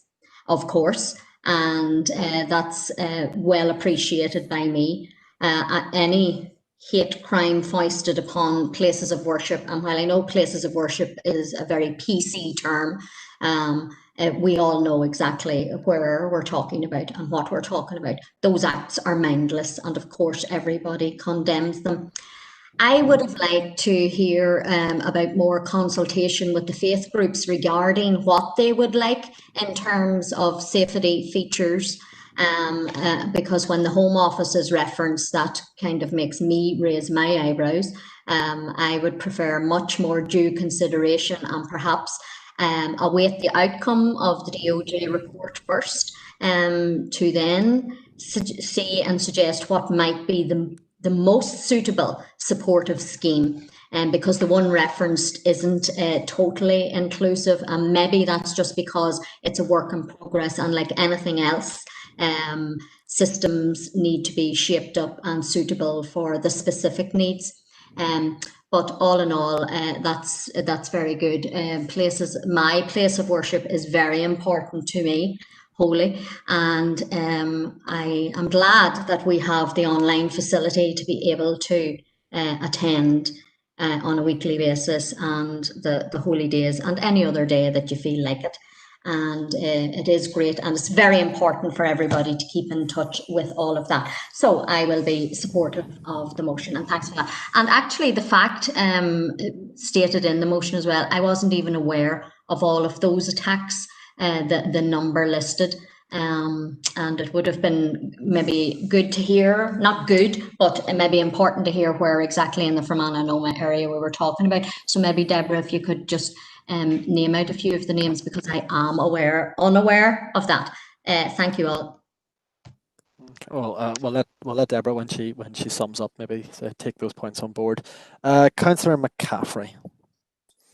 of course, and that's well appreciated by me. Any hate crime foisted upon places of worship, and while I know places of worship is a very PC term, we all know exactly where we're talking about and what we're talking about. Those acts are mindless, and of course everybody condemns them. I would have liked to hear about more consultation with the faith groups regarding what they would like in terms of safety features, because when the Home Office is referenced, that kind of makes me raise my eyebrows. I would prefer much more due consideration and perhaps await the outcome of the DOJ report first, to then see and suggest what might be the most suitable supportive scheme, because the one referenced isn't totally inclusive, and maybe that's just because it's a work in progress, and like anything else, systems need to be shaped up and suitable for the specific needs. But all in all, that's very good. My place of worship is very important to me, holy, and I am glad that we have the online facility to be able to attend on a weekly basis, and the holy days and any other day that you feel like it. And it is great, and it's very important for everybody to keep in touch with all of that. So I will be supportive of the motion, and thanks for that. And actually the fact stated in the motion as well, I wasn't even aware of all of those attacks, the number listed, and it would have been maybe good to hear, not good, but maybe important to hear where exactly in the Fermanagh and Omagh area we were talking about. So maybe Deborah, if you could just name out a few of the names, because I am unaware of that. Thank you all. Okay, well, we'll let Deborah, when she sums up, maybe take those points on board. Councillor McCaffrey.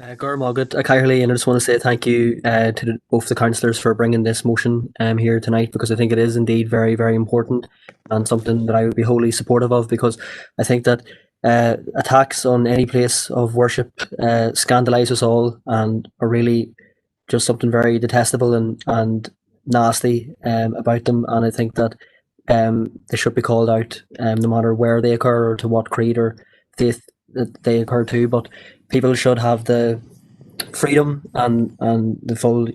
Gurmagad, and I just want to say thank you to both the councillors for bringing this motion here tonight, because I think it is indeed very, very important and something that I would be wholly supportive of, because I think that attacks on any place of worship scandalise us all and are really just something very detestable and nasty about them. And I think that they should be called out no matter where they occur or to what creed or faith that they occur to. But people should have the freedom and the full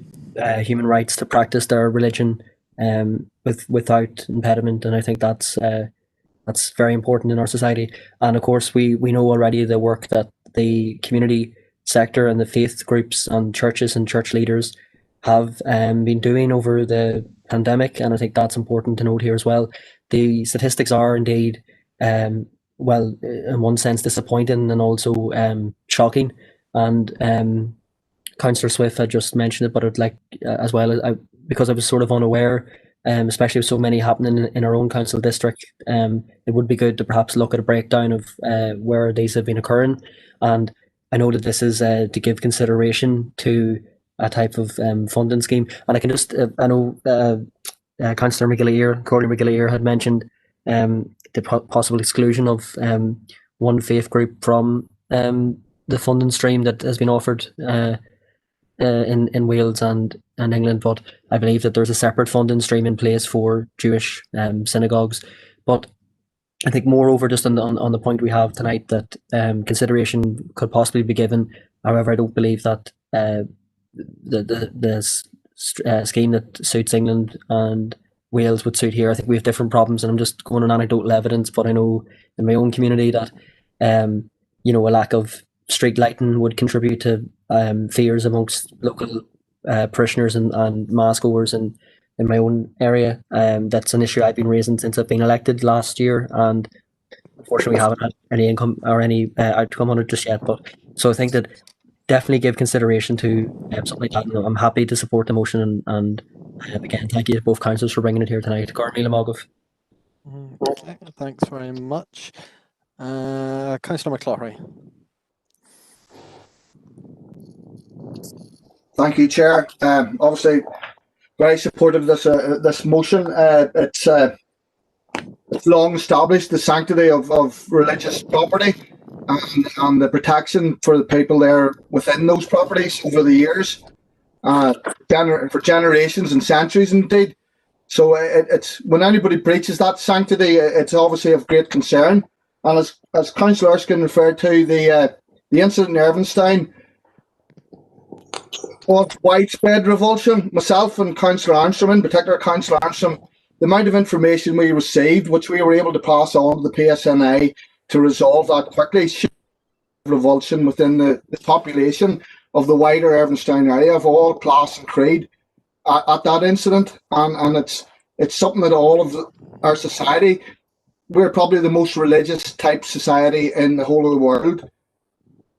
human rights to practice their religion without impediment, and I think that's very important in our society. And of course, we know already the work that the community sector and the faith groups and churches and church leaders have been doing over the pandemic, and I think that's important to note here as well. The statistics are indeed well, in one sense, disappointing and also shocking. And Councillor Swift had just mentioned it, but I'd like as well, because I was sort of unaware, especially with so many happening in our own council district, it would be good to perhaps look at a breakdown of where these have been occurring. And I know that this is to give consideration to a type of funding scheme. And I can just, I know Councillor Corey McGillier had mentioned the possible exclusion of one faith group from the funding stream that has been offered in Wales and England, but I believe that there's a separate funding stream in place for Jewish synagogues. But I think moreover, just on the point we have tonight, that consideration could possibly be given. However, I don't believe that the scheme that suits England and Wales would suit here. I think we have different problems, and I'm just going on anecdotal evidence, but I know in my own community that a lack of street lighting would contribute to fears amongst local parishioners and mass goers in my own area. That's an issue I've been raising since I've been elected last year, and unfortunately we haven't had any income or any outcome on it just yet. But so I think that definitely give consideration to something like that. And I'm happy to support the motion, and again, thank you to both councillors for bringing it here tonight. Garmila Mogov. Okay, thanks very much. Councillor McCloughy. Thank you, Chair. Obviously, very supportive of this motion. It's long established the sanctity of religious property and the protection for the people there within those properties over the years, for generations and centuries indeed. So it's when anybody breaches that sanctity, it's obviously of great concern. And as Councillor Erskine referred to, the incident in Irvinstein was widespread revulsion. Myself and Councillor Armstrong, in particular Councillor Armstrong, the amount of information we received, which we were able to pass on to the PSNI to resolve that quickly, revulsion within the population of the wider Irvinstein area of all class and creed at that incident. And it's something that all of our society, we're probably the most religious type society in the whole of the world.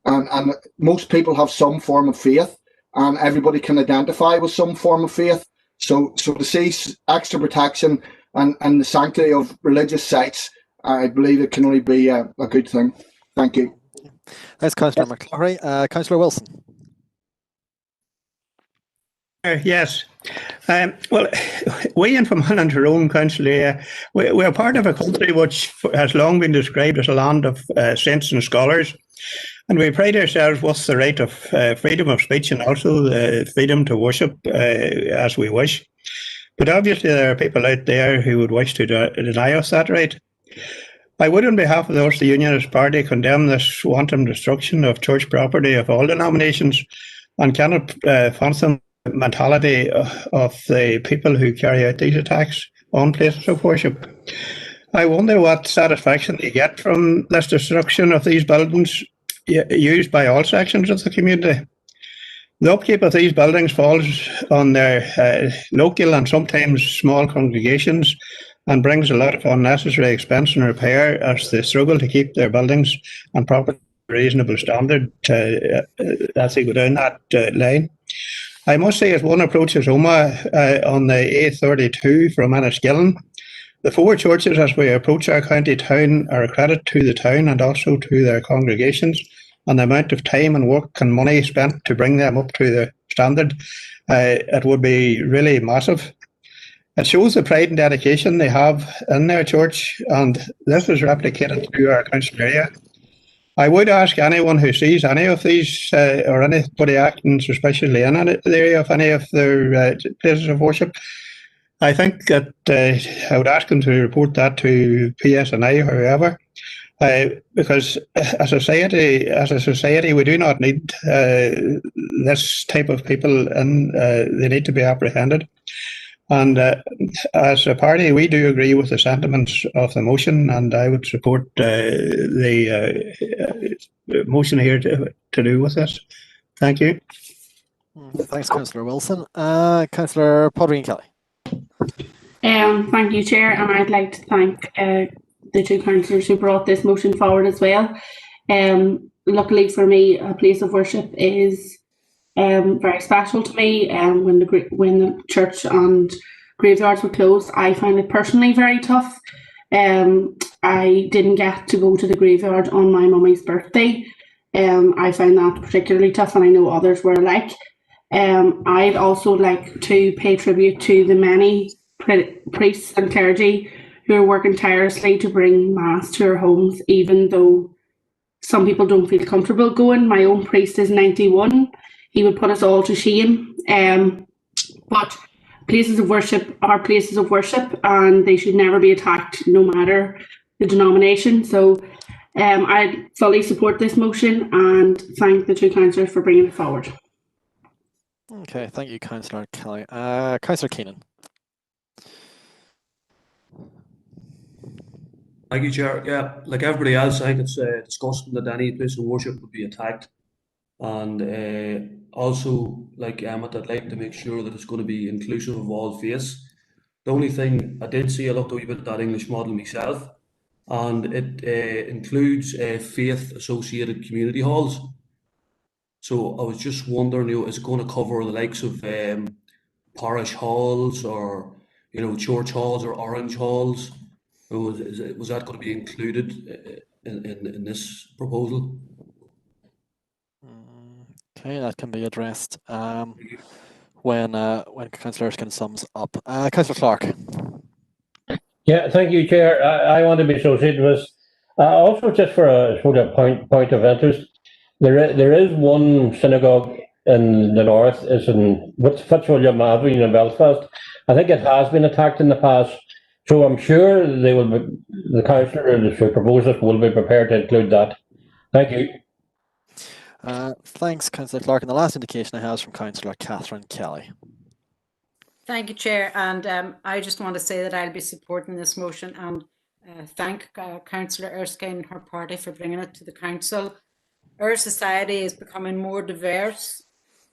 And most people have some form of faith, and everybody can identify with some form of faith. So to see extra protection and the sanctity of religious sites, I believe it can only be a good thing. Thank you. Thanks, Councillor McCloughy. Councillor Wilson. Yes. Well, we in Fermanagh Tyrone Council here, we're part of a country which has long been described as a land of saints and scholars. And we pride ourselves with the right of freedom of speech and also the freedom to worship as we wish. But obviously there are people out there who would wish to deny us that right. I would, on behalf of the Ulster Unionist Party, condemn this wanton destruction of church property of all denominations and cannot fathom the mentality of the people who carry out these attacks on places of worship. I wonder what satisfaction they get from this destruction of these buildings used by all sections of the community. The upkeep of these buildings falls on their local and sometimes small congregations and brings a lot of unnecessary expense and repair as they struggle to keep their buildings and property reasonable standard as they go down that line. I must say, as one approaches Omagh on the A32 from Enniskillen, the four churches as we approach our county town are a credit to the town and also to their congregations, and the amount of time and work and money spent to bring them up to the standard, it would be really massive. It shows the pride and dedication they have in their church, and this is replicated through our council area. I would ask anyone who sees any of these or anybody acting suspiciously in the area of any of their places of worship, I think that I would ask them to report that to PSNI or whoever, because as a society, we do not need this type of people, and they need to be apprehended. And as a party, we do agree with the sentiments of the motion, and I would support the motion here to do with this. Thank you. Thanks, Councillor Wilson. Councillor Podreen-Kelly. Thank you, Chair, and I'd like to thank the two councillors who brought this motion forward as well. Luckily for me, a place of worship is very special to me. When the church and graveyards were closed, I found it personally very tough. I didn't get to go to the graveyard on my mummy's birthday. I found that particularly tough, and I know others were alike. I'd also like to pay tribute to the many priests and clergy who are working tirelessly to bring Mass to our homes, even though some people don't feel comfortable going. My own priest is 91. He would put us all to shame. But places of worship are places of worship, and they should never be attacked, no matter the denomination. So I fully support this motion and thank the two councillors for bringing it forward. Okay, thank you, Councillor Kelly. Councillor Keenan. Thank you, Chair. Yeah, like everybody else, I think it's disgusting that any place of worship would be attacked. And also, like Emmett, I'd like to make sure that it's going to be inclusive of all faiths. The only thing I did see, I looked a wee bit at that English model myself, and it includes faith-associated community halls. So I was just wondering, is it going to cover the likes of parish halls, or church halls, or orange halls? Or was that going to be included in this proposal? Okay, that can be addressed when Councillor Erskine sums up. Councillor Clark. Yeah, thank you, Chair. I want to be associated with this. Also, just for a sort of point of interest, there is one synagogue in the north, is in Fitzwilliam Avenue in Belfast. I think it has been attacked in the past, so I'm sure the councillor who proposes it will be prepared to include that. Thank you. Thanks, Councillor Clark. And the last indication I have is from Councillor Catherine Kelly. Thank you, Chair. And I just want to say that I'll be supporting this motion and thank Councillor Erskine and her party for bringing it to the council. Our society is becoming more diverse,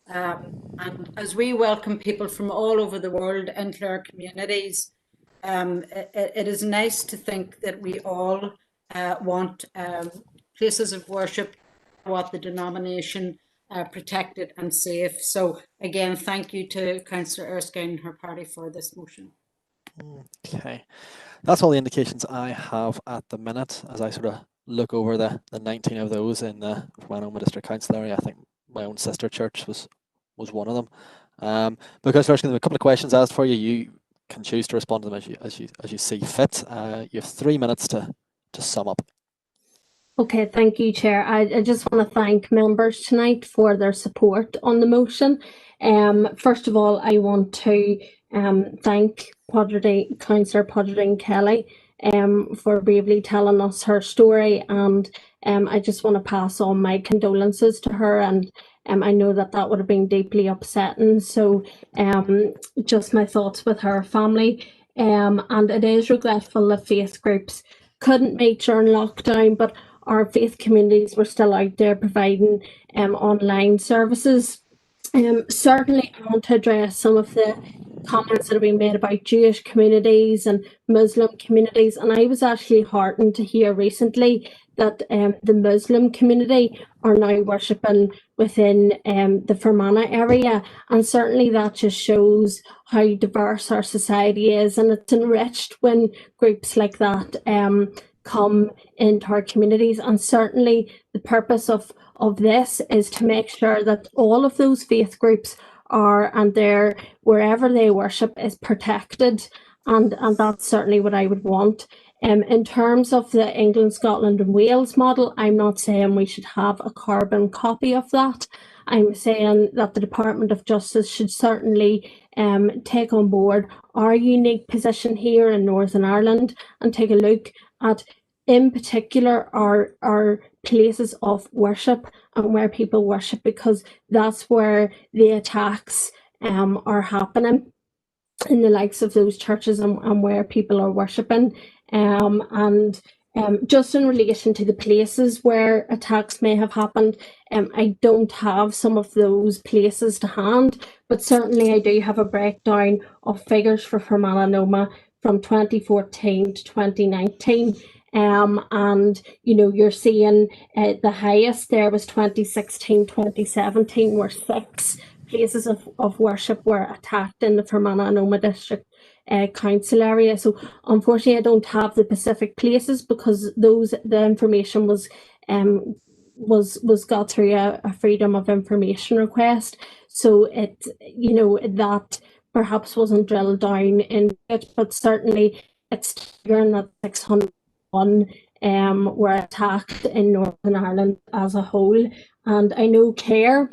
and as we welcome people from all over the world into our communities, it is nice to think that we all want places of worship, what the denomination protected and safe. So again, thank you to Councillor Erskine and her party for this motion. Okay, that's all the indications I have at the minute. As I sort of look over the 19 of those in my own district council area, I think my own sister church was one of them. Because there's going to be a couple of questions asked for you. You can choose to respond to them as you see fit. You have 3 minutes to sum up. Okay, thank you, Chair. I just want to thank members tonight for their support on the motion. First of all, I want to thank Councillor Podreen-Kelly for bravely telling us her story, and I just want to pass on my condolences to her, and I know that would have been deeply upsetting. So just my thoughts with her family, and it is regretful that faith groups couldn't meet during lockdown, but our faith communities were still out there providing online services. Certainly, I want to address some of the comments that have been made about Jewish communities and Muslim communities, and I was actually heartened to hear recently that the Muslim community are now worshipping within the Fermanagh area, and certainly that just shows how diverse our society is, and it's enriched when groups like that come into our communities. And certainly the purpose of this is to make sure that all of those faith groups and their wherever they worship is protected, and that's certainly what I would want. In terms of the England, Scotland and Wales model, I'm not saying we should have a carbon copy of that. I'm saying that the Department of Justice should certainly take on board our unique position here in Northern Ireland and take a look at, in particular, our places of worship and where people worship, because that's where the attacks are happening, in the likes of those churches and where people are worshipping. Just in relation to the places where attacks may have happened, I don't have some of those places to hand, but certainly I do have a breakdown of figures for Fermanagh from 2014 to 2019. And you're seeing the highest there was 2016, 2017, where 6 places of worship were attacked in the Fermanagh district council area. So unfortunately I don't have the specific places, because the information was got through a freedom of information request. So that perhaps wasn't drilled down in it, but certainly it's figuring that 601 were attacked in Northern Ireland as a whole. And I know Claire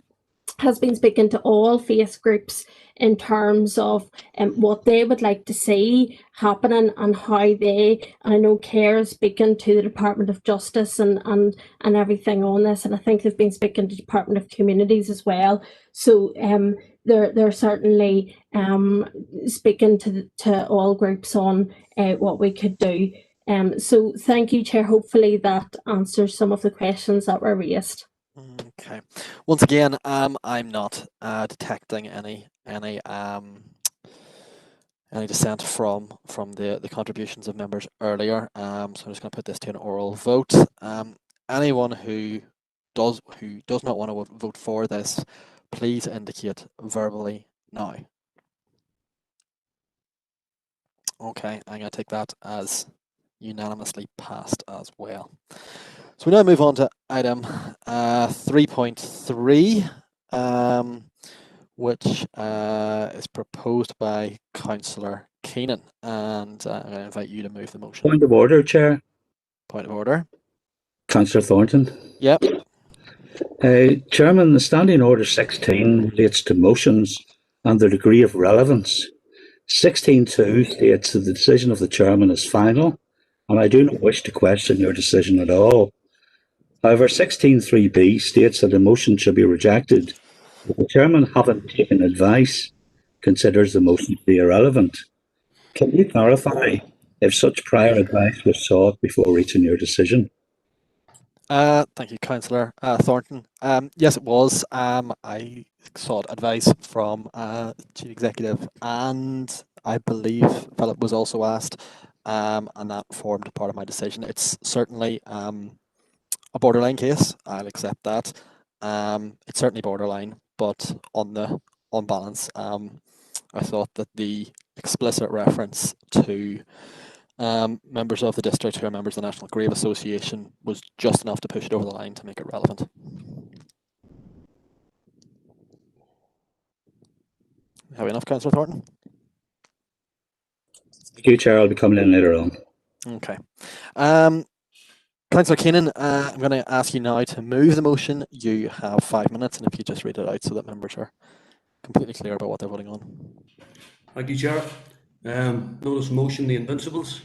has been speaking to all faith groups in terms of what they would like to see happening and how I know Claire is speaking to the Department of Justice and everything on this, and I think they've been speaking to the Department of Communities as well. So they're certainly speaking to all groups on what we could do. So thank you, Chair. Hopefully that answers some of the questions that were raised. Okay. Once again, I'm not detecting any dissent from the contributions of members earlier. So I'm just going to put this to an oral vote. Anyone who does not want to vote for this, please indicate verbally now. Okay, I'm going to take that as unanimously passed as well. So we now move on to item 3.3, which is proposed by Councillor Keenan, and I'm going to invite you to move the motion. Point of order, Chair. Point of order. Councillor Thornton. Yep. Chairman, the Standing Order 16 relates to motions and their degree of relevance. 16.2 states that the decision of the Chairman is final, and I do not wish to question your decision at all. However, 16.3b states that a motion should be rejected if the Chairman, having taken advice, considers the motion to be irrelevant. Can you clarify if such prior advice was sought before reaching your decision? Thank you, Councillor Thornton. Yes, it was. I sought advice from Chief Executive, and I believe Philip was also asked, and that formed part of my decision. It's certainly a borderline case. I'll accept that. It's certainly borderline, but on balance, I thought that the explicit reference to members of the district who are members of the National Grave Association was just enough to push it over the line to make it relevant. Have we enough, Councillor Thornton? Thank you, Chair. I'll be coming in later on. Okay. Councillor Keenan, I'm going to ask you now to move the motion. You have 5 minutes, and if you just read it out so that members are completely clear about what they're voting on. Thank you, Chair. Notice motion, the Invincibles.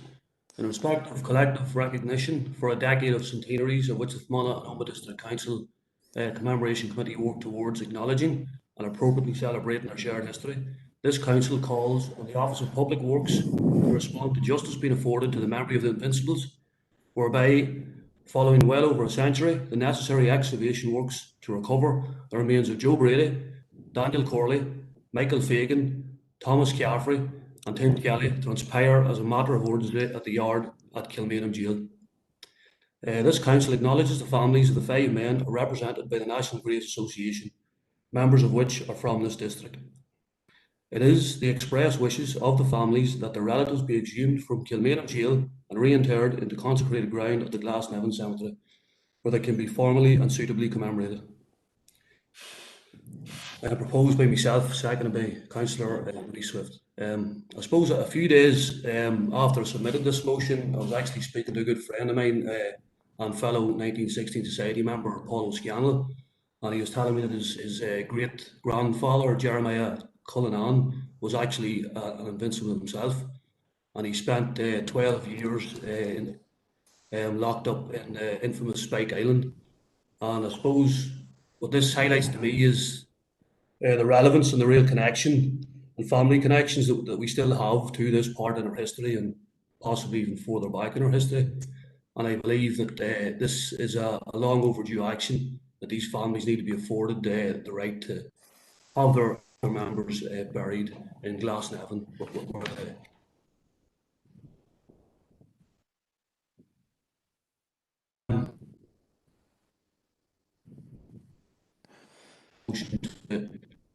In respect of collective recognition for a decade of centenaries of which the Fermanagh and Omagh District Council Commemoration Committee worked towards acknowledging and appropriately celebrating our shared history, this council calls on the Office of Public Works to respond to justice being afforded to the memory of the Invincibles, whereby, following well over a century, the necessary excavation works to recover the remains of Joe Brady, Daniel Corley, Michael Fagan, Thomas Caffrey and Tim Kelly transpire as a matter of urgency at the yard at Kilmainham Jail. This council acknowledges the families of the 5 men represented by the National Graves Association, members of which are from this district. It is the express wishes of the families that their relatives be exhumed from Kilmainham Jail and reinterred into consecrated ground at the Glasnevin Cemetery, where they can be formally and suitably commemorated. Proposed by myself, seconded by Councillor Woody Swift. I suppose a few days after I submitted this motion, I was actually speaking to a good friend of mine and fellow 1916 Society member, Paul O'Scanlan, and he was telling me that his great-grandfather, Jeremiah Cullinan, was actually an Invincible himself, and he spent 12 years locked up in the infamous Spike Island. And I suppose what this highlights to me is the relevance and the real connection and family connections that we still have to this part in our history and possibly even further back in our history. And I believe that this is a long overdue action, that these families need to be afforded the right to have their members buried in Glasnevin.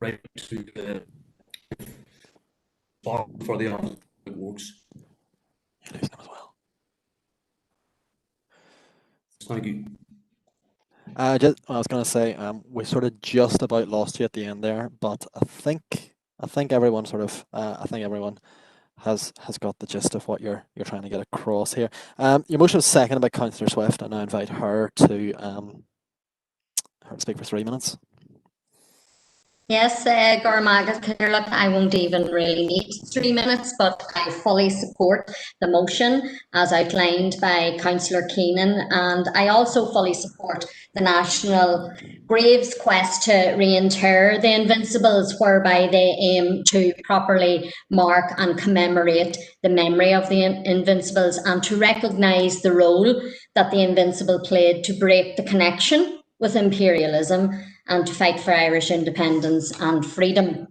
Right to for the office of works. Thank you. I was going to say we sort of just about lost you at the end there, but I think everyone has got the gist of what you're trying to get across here. Your motion was seconded by Councillor Swift, and I invite her to speak for 3 minutes. Yes, Gormagat Kirlock, I won't even really need 3 minutes, but I fully support the motion as outlined by Councillor Keenan, and I also fully support the National Graves quest to reinter the Invincibles, whereby they aim to properly mark and commemorate the memory of the Invincibles and to recognise the role that the Invincible played to break the connection with imperialism and to fight for Irish independence and freedom.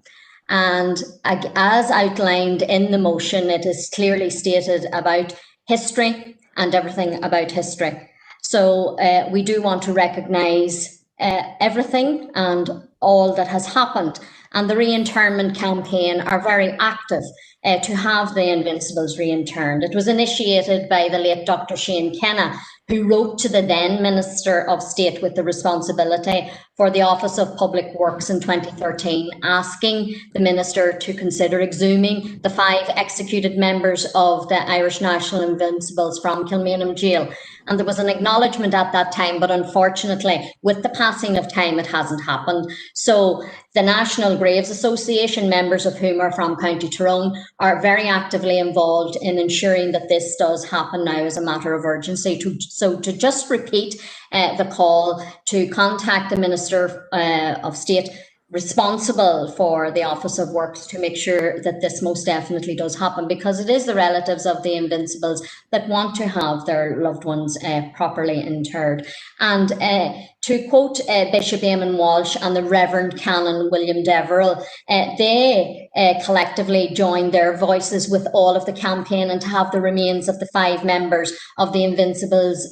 And as outlined in the motion, it is clearly stated about history and everything about history. So we do want to recognise everything and all that has happened. And the reinterment campaign are very active to have the Invincibles reinterned. It was initiated by the late Dr. Shane Kenna, who wrote to the then Minister of State with the responsibility for the Office of Public Works in 2013, asking the Minister to consider exhuming the 5 executed members of the Irish National Invincibles from Kilmainham Jail. And there was an acknowledgement at that time, but unfortunately, with the passing of time, it hasn't happened. So the National Graves Association, members of whom are from County Tyrone, are very actively involved in ensuring that this does happen now as a matter of urgency. So to just repeat the call to contact the Minister of State responsible for the Office of Works to make sure that this most definitely does happen, because it is the relatives of the Invincibles that want to have their loved ones properly interred. And to quote Bishop Eamon Walsh and the Reverend Canon William Deverell, they collectively joined their voices with all of the campaign and to have the remains of the 5 members of the Invincibles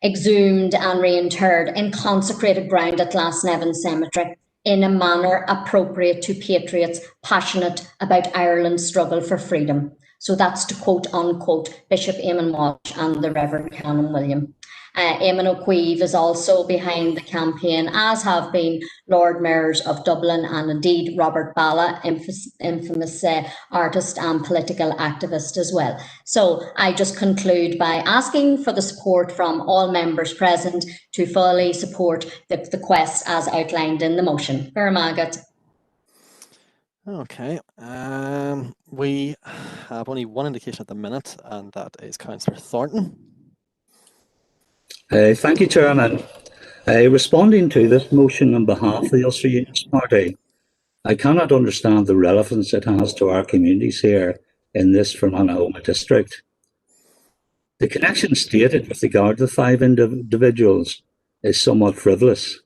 exhumed and reinterred in consecrated ground at Glasnevin Cemetery, in a manner appropriate to patriots passionate about Ireland's struggle for freedom. So that's to quote unquote Bishop Eamon Walsh and the Reverend Canon William. Eamon O'Queeve is also behind the campaign, as have been Lord Mayors of Dublin and indeed Robert Balla, infamous artist and political activist as well. So I just conclude by asking for the support from all members present to fully support the quest as outlined in the motion. Gurmagat. Okay, we have only one indication at the minute, and that is Councillor Thornton. Thank you, Chairman. Responding to this motion on behalf of the Ulster Unionist Party, I cannot understand the relevance it has to our communities here in this Fermanagh district. The connection stated with regard to the 5 individuals is somewhat frivolous.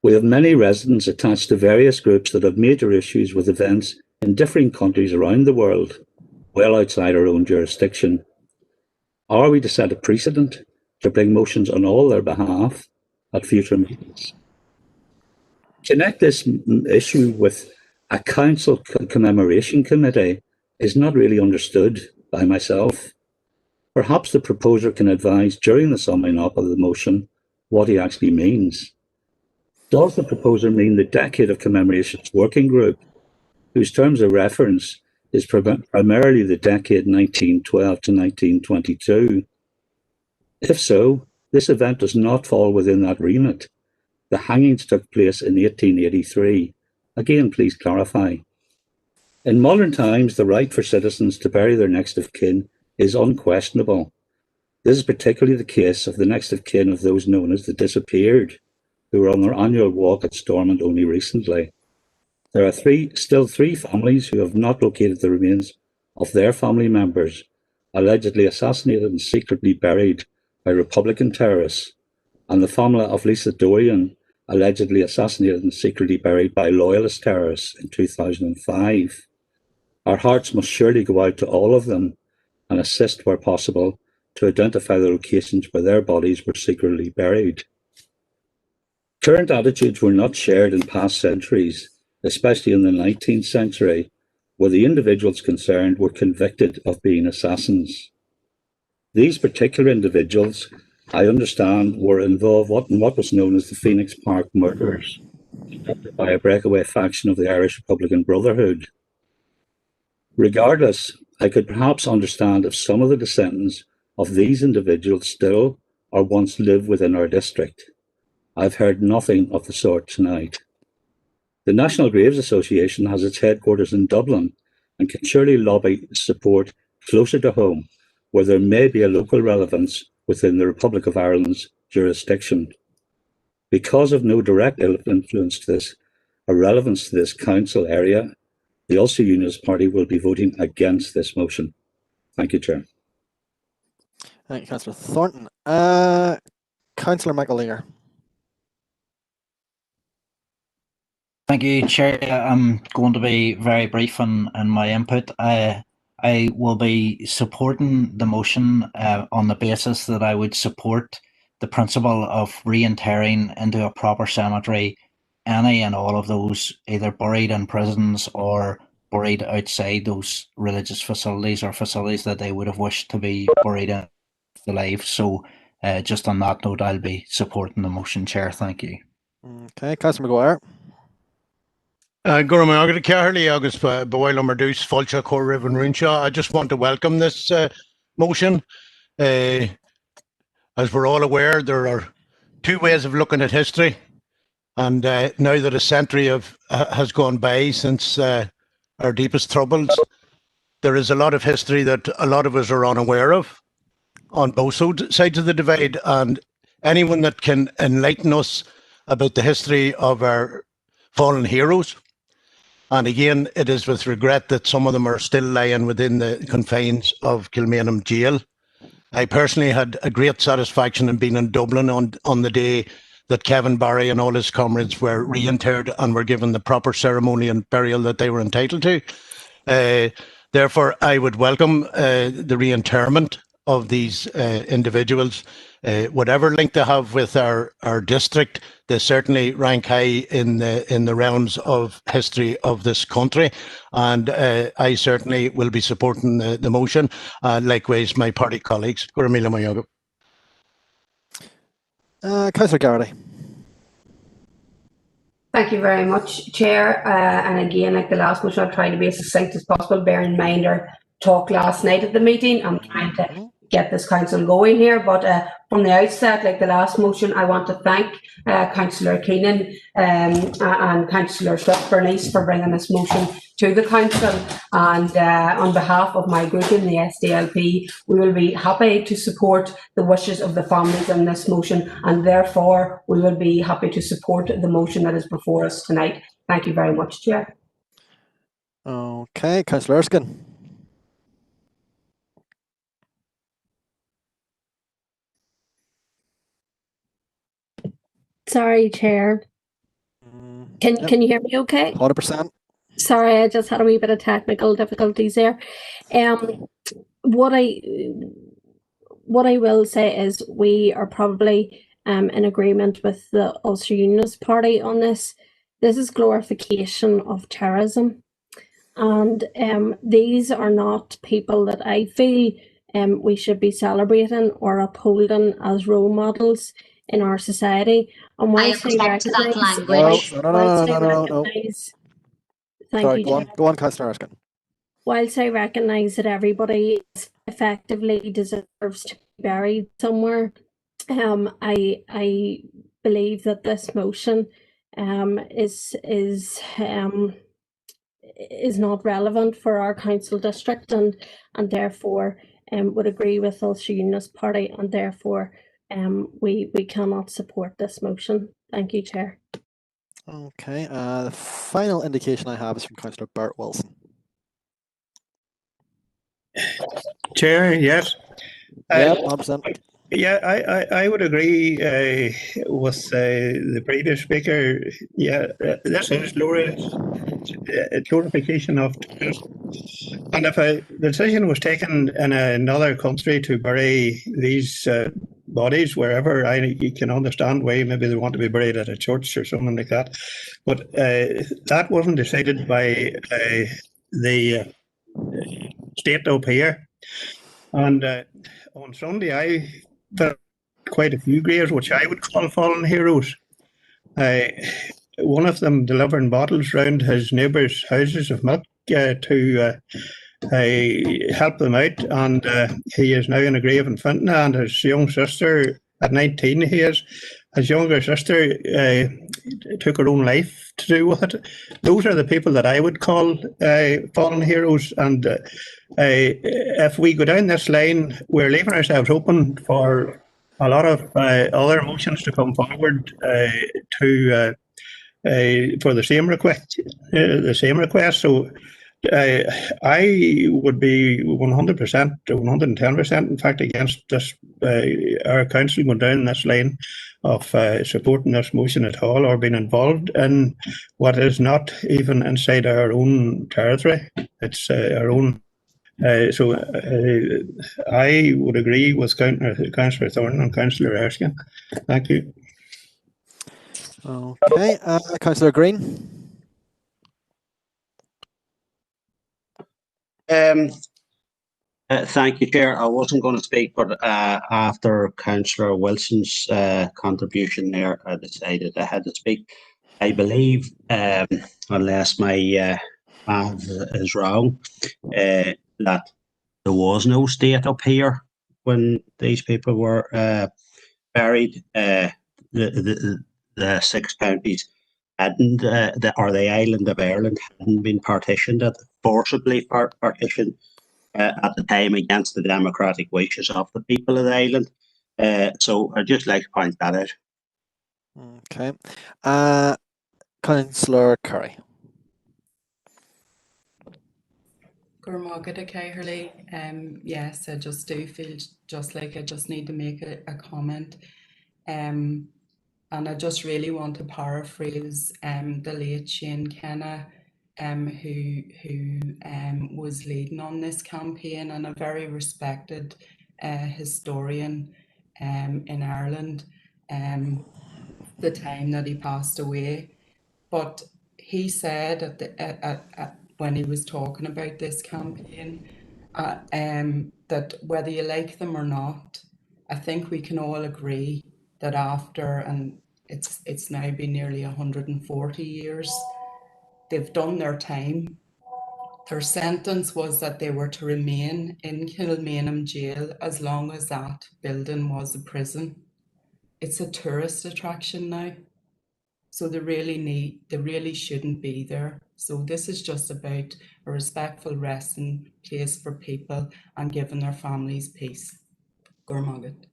We have many residents attached to various groups that have major issues with events in different countries around the world, well outside our own jurisdiction. Are we to set a precedent to bring motions on all their behalf at future meetings? Connect this issue with A council commemoration committee is not really understood by myself. Perhaps the proposer can advise during the summing up of the motion what he actually means. Does the proposer mean the Decade of Commemorations Working Group, whose terms of reference is primarily the decade 1912 to 1922? If so, this event does not fall within that remit. The hangings took place in 1883. Again, please clarify. In modern times, the right for citizens to bury their next of kin is unquestionable. This is particularly the case of the next of kin of those known as the disappeared, who were on their annual walk at Stormont only recently. There are still three families who have not located the remains of their family members, allegedly assassinated and secretly buried by Republican terrorists, and the family of Lisa Dorian, allegedly assassinated and secretly buried by Loyalist terrorists in 2005. Our hearts must surely go out to all of them and assist where possible to identify the locations where their bodies were secretly buried. Current attitudes were not shared in past centuries, especially in the 19th century, where the individuals concerned were convicted of being assassins. These particular individuals, I understand, were involved in what was known as the Phoenix Park murders, conducted by a breakaway faction of the Irish Republican Brotherhood. Regardless, I could perhaps understand if some of the descendants of these individuals still or once lived within our district. I've heard nothing of the sort tonight. The National Graves Association has its headquarters in Dublin and can surely lobby support closer to home, where there may be a local relevance within the Republic of Ireland's jurisdiction. Because of no direct influence to this, or relevance to this council area, the Ulster Unionist Party will be voting against this motion. Thank you, Chair. Thank you, Councillor Thornton. Councillor McAleer. Thank you, Chair. I'm going to be very brief in my input. I will be supporting the motion on the basis that I would support the principle of reinterring into a proper cemetery any and all of those either buried in prisons or buried outside those religious facilities or facilities that they would have wished to be buried in alive. So just on that note, I'll be supporting the motion, Chair. Thank you. Okay, Councillor Maguire. Gurma Agad Carly August Boyle Merdus Fulcha Core Riven Rinshaw. I just want to welcome this motion. As we're all aware, there are two ways of looking at history. And now that a century has gone by since our deepest troubles, there is a lot of history that a lot of us are unaware of on both sides of the divide. And anyone that can enlighten us about the history of our fallen heroes. And again, it is with regret that some of them are still lying within the confines of Kilmainham Jail. I personally had a great satisfaction in being in Dublin on the day that Kevin Barry and all his comrades were reinterred and were given the proper ceremony and burial that they were entitled to. Therefore, I would welcome the reinterment of these individuals. Whatever link they have with our district, they certainly rank high in the realms of history of this country, and I certainly will be supporting the motion. Likewise, my party colleagues. Councillor Garrity. Thank you very much, Chair. And again, like the last motion, I'll try to be as succinct as possible, bear in mind our talk last night at the meeting. I'm trying to get this council going here, but from the outset, like the last motion, I want to thank Councillor Keenan and Councillor Bernice for bringing this motion to the council, and on behalf of my group in the SDLP, we will be happy to support the wishes of the families in this motion, and therefore we will be happy to support the motion that is before us tonight. Thank you very much, Chair. Okay, Councillor Erskine. Sorry, Chair. Can you hear me okay? 100%. Sorry, I just had a wee bit of technical difficulties there. What I will say is we are probably in agreement with the Ulster Unionist Party on this. This is glorification of terrorism. And these are not people that I feel we should be celebrating or upholding as role models in our society. And I whilst object to that recognise, language. thank Sorry, you, go on, Chair. go on, Councillor Erskine. Whilst I recognise that everybody effectively deserves to be buried somewhere, I believe that this motion is not relevant for our council district, and therefore would agree with Ulster Unionist Party, and therefore we cannot support this motion. Thank you, Chair. Okay, the final indication I have is from Councillor Bert Wilson. Chair, yes. Yeah, 100%. Yeah, I would agree with the previous speaker. Yeah, this is glorification of terrorism. And if a decision was taken in another country to bury these bodies wherever, you can understand why maybe they want to be buried at a church or something like that. But that wasn't decided by the state up here. And on Sunday, I found quite a few graves, which I would call fallen heroes. One of them delivering bottles round his neighbours' houses of milk to help them out, and he is now in a grave in Fintona, and his young sister, at 19, his younger sister took her own life to do with it. Those are the people that I would call fallen heroes, and if we go down this line, we're leaving ourselves open for a lot of other motions to come forward for the same request. So I would be 100%, 110%, in fact, against this, our council going down this line of supporting this motion at all, or being involved in what is not even inside our own territory. It's our own. So I would agree with Councillor Thornton and Councillor Erskine. Thank you. Okay, Councillor Green. Thank you, Chair. I wasn't going to speak, but after Councillor Wilson's contribution there, I decided I had to speak. I believe, unless my math is wrong, that there was no state up here when these people were buried. The 6 counties hadn't, or the island of Ireland hadn't been partitioned, forcibly partitioned at the time against the democratic wishes of the people of the island. So I'd just like to point that out. Okay. Councillor Curry. Yes, I just do feel just like I just need to make a comment. And I just really want to paraphrase the late Shane Kenna, who was leading on this campaign, and a very respected historian in Ireland, the time that he passed away. But he said when he was talking about this campaign, that whether you like them or not, I think we can all agree that after, and it's now been nearly 140 years, they've done their time. Their sentence was that they were to remain in Kilmainham jail as long as that building was a prison. It's a tourist attraction now. So they really shouldn't be there. So this is just about a respectful resting place for people and giving their families peace. Gormagat.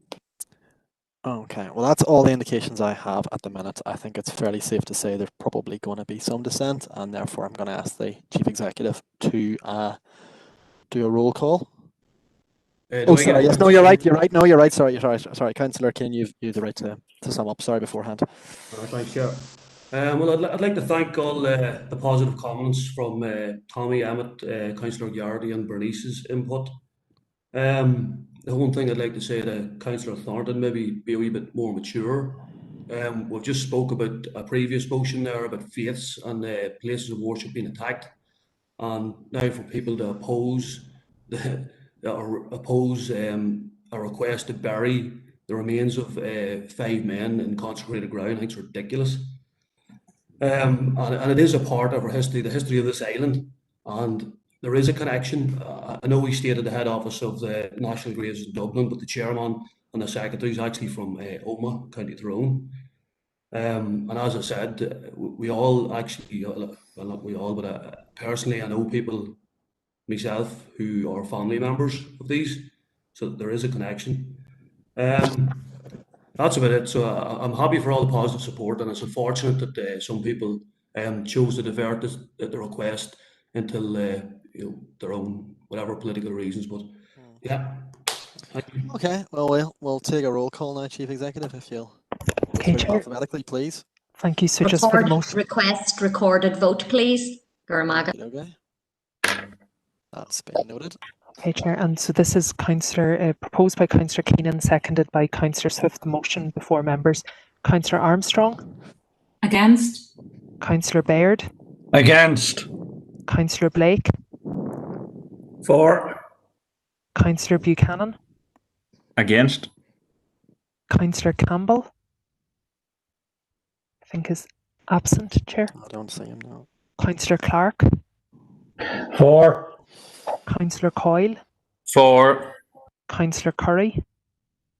Okay, well, that's all the indications I have at the minute. I think it's fairly safe to say there's probably going to be some dissent, and therefore I'm going to ask the Chief Executive to do a roll call. Sorry. Yes, no, you're right. No, you're right. Sorry. Councillor Keane, you've the right to sum up. Sorry beforehand. Thanks, Chair. Well, I'd like to thank all the positive comments from Tommy, Emmett, Councillor Garrity and Bernice's input. The one thing I'd like to say to Councillor Thornton, maybe be a wee bit more mature we've just spoke about a previous motion there about faiths and places of worship being attacked, and now for people to oppose a request to bury the remains of 5 men in consecrated ground, I think it's ridiculous. And it is a part of our history, the history of this island, and there is a connection. I know we stayed at the head office of the National Graves in Dublin, but the chairman and the secretary is actually from Omagh, County Tyrone. And as I said, we all actually, well, not we all, but personally, I know people myself who are family members of these, so there is a connection. That's about it. So I'm happy for all the positive support, and it's unfortunate that some people chose to divert the request until their own whatever political reasons. But yeah. Okay, well, we'll take a roll call now, Chief Executive, if you'll go Okay, through Chair. alphabetically, please. Thank you. So just for the motion. Request recorded vote, please. Gurmaga. Okay. That's been noted. Okay, Chair. And so this is proposed by Councillor Keenan, seconded by Councillor Swift. The motion before members. Councillor Armstrong. Against. Councillor Baird. Against. Councillor Blake. For. Councillor Buchanan. Against. Councillor Campbell. I think is absent, Chair. I don't see him now. Councillor Clark. For. Councillor Coyle. For. Councillor Curry.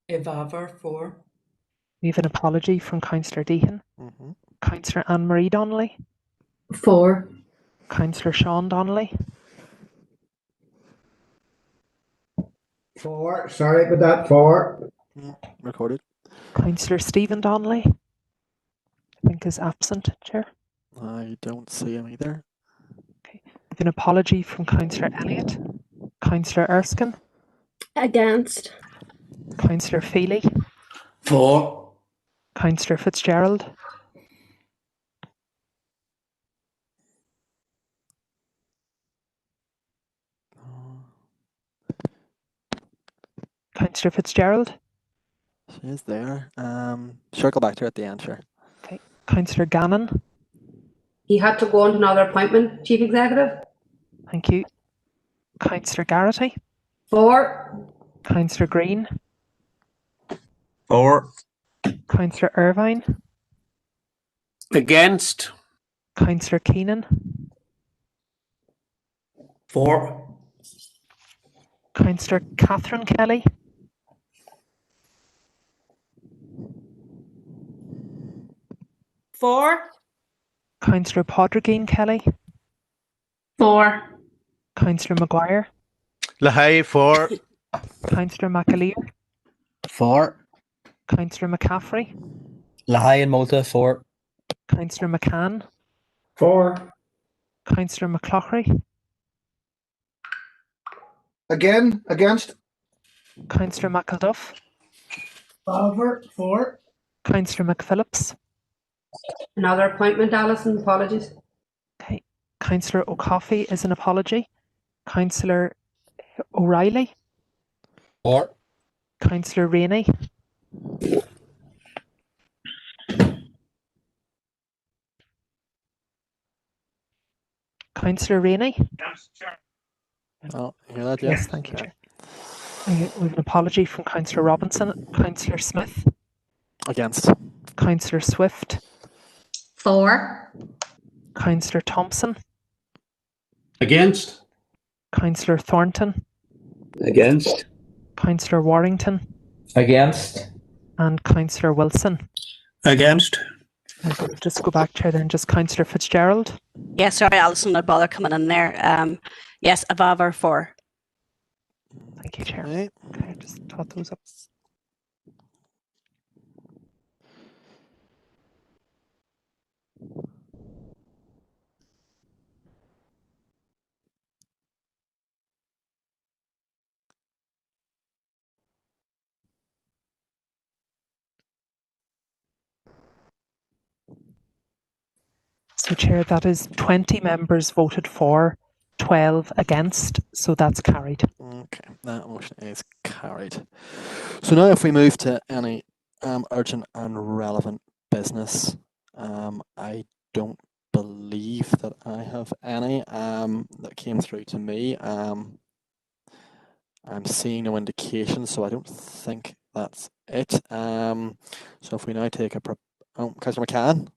Evaver, for. We have an apology from Councillor Deehan. Councillor Anne-Marie Donnelly. For. Councillor Sean Donnelly. For. Sorry about that. For. Recorded. Councillor Stephen Donnelly. I think is absent, Chair. I don't see him either. Okay. With an apology from Councillor Elliott. Councillor Erskine. Against. Councillor Feely. For. Councillor Fitzgerald. Councillor Fitzgerald. She is there. Circle back to her at the end, sure. Okay. Councillor Gannon. He had to go on to another appointment, Chief Executive. Thank you. Councillor Garrity. For. Councillor Green. For. Councillor Irvine. Against. Councillor Keenan. For. Councillor Catherine Kelly. For. Councillor Podrigan Kelly. For. Councillor Maguire. Lahey for. Councillor McAleer. For. Councillor McCaffrey. Lahey and Malta for. Councillor McCann. For. Councillor McCloughery. Again, against. Councillor McElduff. For. Councillor McPhillips. Another appointment, Alison. Apologies. Okay. Councillor O'Coffey is an apology. Councillor O'Reilly. For. Councillor Rainey. Councillor Rainey. Oh, you hear that? Yes, thank you, Chair. We have an apology from Councillor Robinson. Councillor Smith. Against. Councillor Swift. For. Councillor Thompson. Against. Councillor Thornton. Against. Councillor Warrington. Against. And Councillor Wilson. Against. I'll just go back, Chair, then just Councillor Fitzgerald. Yes, sorry, Alison, I'd bother coming in there. Yes, Evaver, for. Thank you, Chair. Okay. Okay, just tot those up. So, Chair, that is 20 members voted for, 12 against, so that's carried. Okay, that motion is carried. So now if we move to any urgent and relevant business. I don't believe that I have any that came through to me. I'm seeing no indication, so I don't think that's it. So if we now take Councillor McCann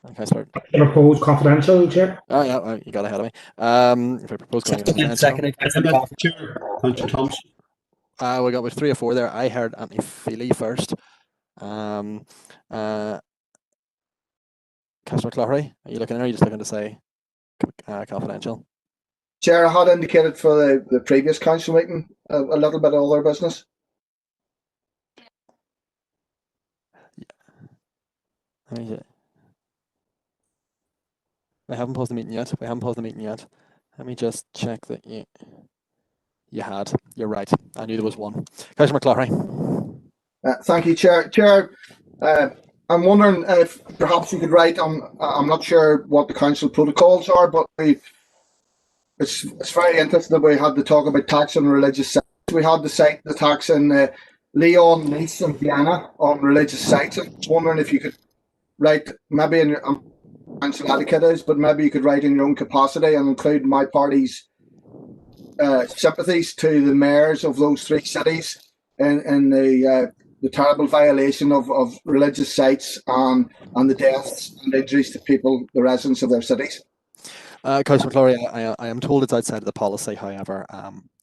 and Councillor. Propose confidential, Chair. Oh yeah, you got ahead of me. If I propose going confidential. Seconded. Councillor Thompson. We got with 3 or 4 there. I heard Anthony Feely first. Councillor Cloghery, are you looking, or are you just looking to say confidential? Chair, I had indicated for the previous council meeting a little bit of other business. We haven't paused the meeting yet. Let me just check that you had. You're right. I knew there was one. Councillor McClaughry. Thank you, Chair. Chair, I'm wondering if perhaps you could write. I'm not sure what the council protocols are, but it's very interesting that we had to talk about tax on religious sites. We had the tax in Leon, Nice, and Vienna on religious sites. I was wondering if you could write, maybe in your council etiquette is, but maybe you could write in your own capacity and include my party's sympathies to the mayors of those 3 cities in the terrible violation of religious sites and the deaths and injuries to people, the residents of their cities. Councillor McClory, I am told it's outside of the policy. However,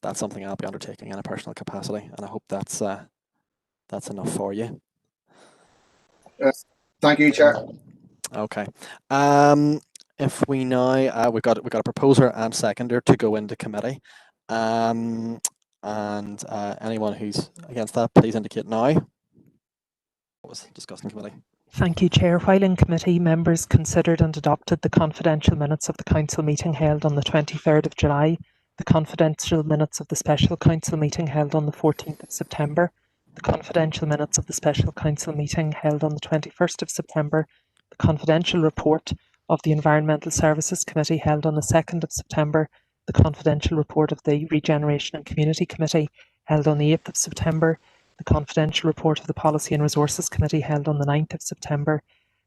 that's something I'll be undertaking in a personal capacity, and I hope that's enough for you. Thank you, Chair. Okay. If we now we've got a proposer and seconder to go into committee, and anyone who's against that, please indicate now. What was discussed in committee? Thank you, Chair. While in committee, members considered and adopted the confidential minutes of the council meeting held on the 23rd of July, the confidential minutes of the special council meeting held on the 14th of September, the confidential minutes of the special council meeting held on the 21st of September, the confidential report of the Environmental Services Committee held on the 2nd of September, the confidential report of the Regeneration and Community Committee held on the 8th of September, the confidential report of the Policy and Resources Committee held on the 9th of September,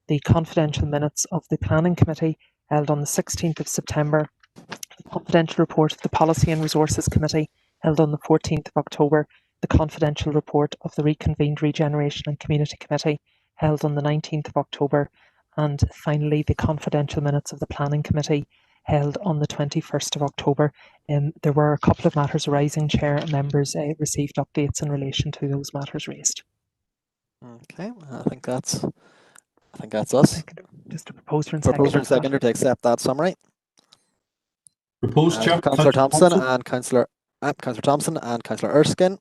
the confidential minutes of the Planning Committee held on the 16th of September, the confidential report of the Policy and Resources Committee held on the 14th of October, the confidential report of the Reconvened Regeneration and Community Committee held on the 19th of October, and finally the confidential minutes of the Planning Committee held on the 21st of October. There were a couple of matters arising, Chair, and members received updates in relation to those matters raised. Okay, I think that's us. Just a proposer and seconder to accept that summary. Proposed, Chair. Councillor Thompson and Councillor Thompson and Councillor Erskine.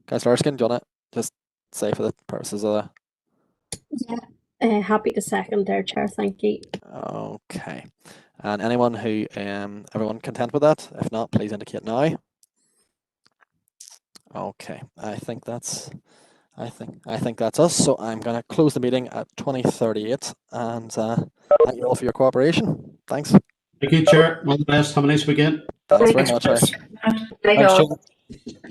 Councillor Erskine, do you want to just say for the purposes of the... happy to second there, Chair. Thank you. Okay. And anyone who, everyone content with that? If not, please indicate now. Okay, I think that's us. So I'm going to close the meeting at 20:38, and thank you all for your cooperation. Thanks. Thank you, Chair. All the best. Have a nice weekend. Thanks very much. Thank you.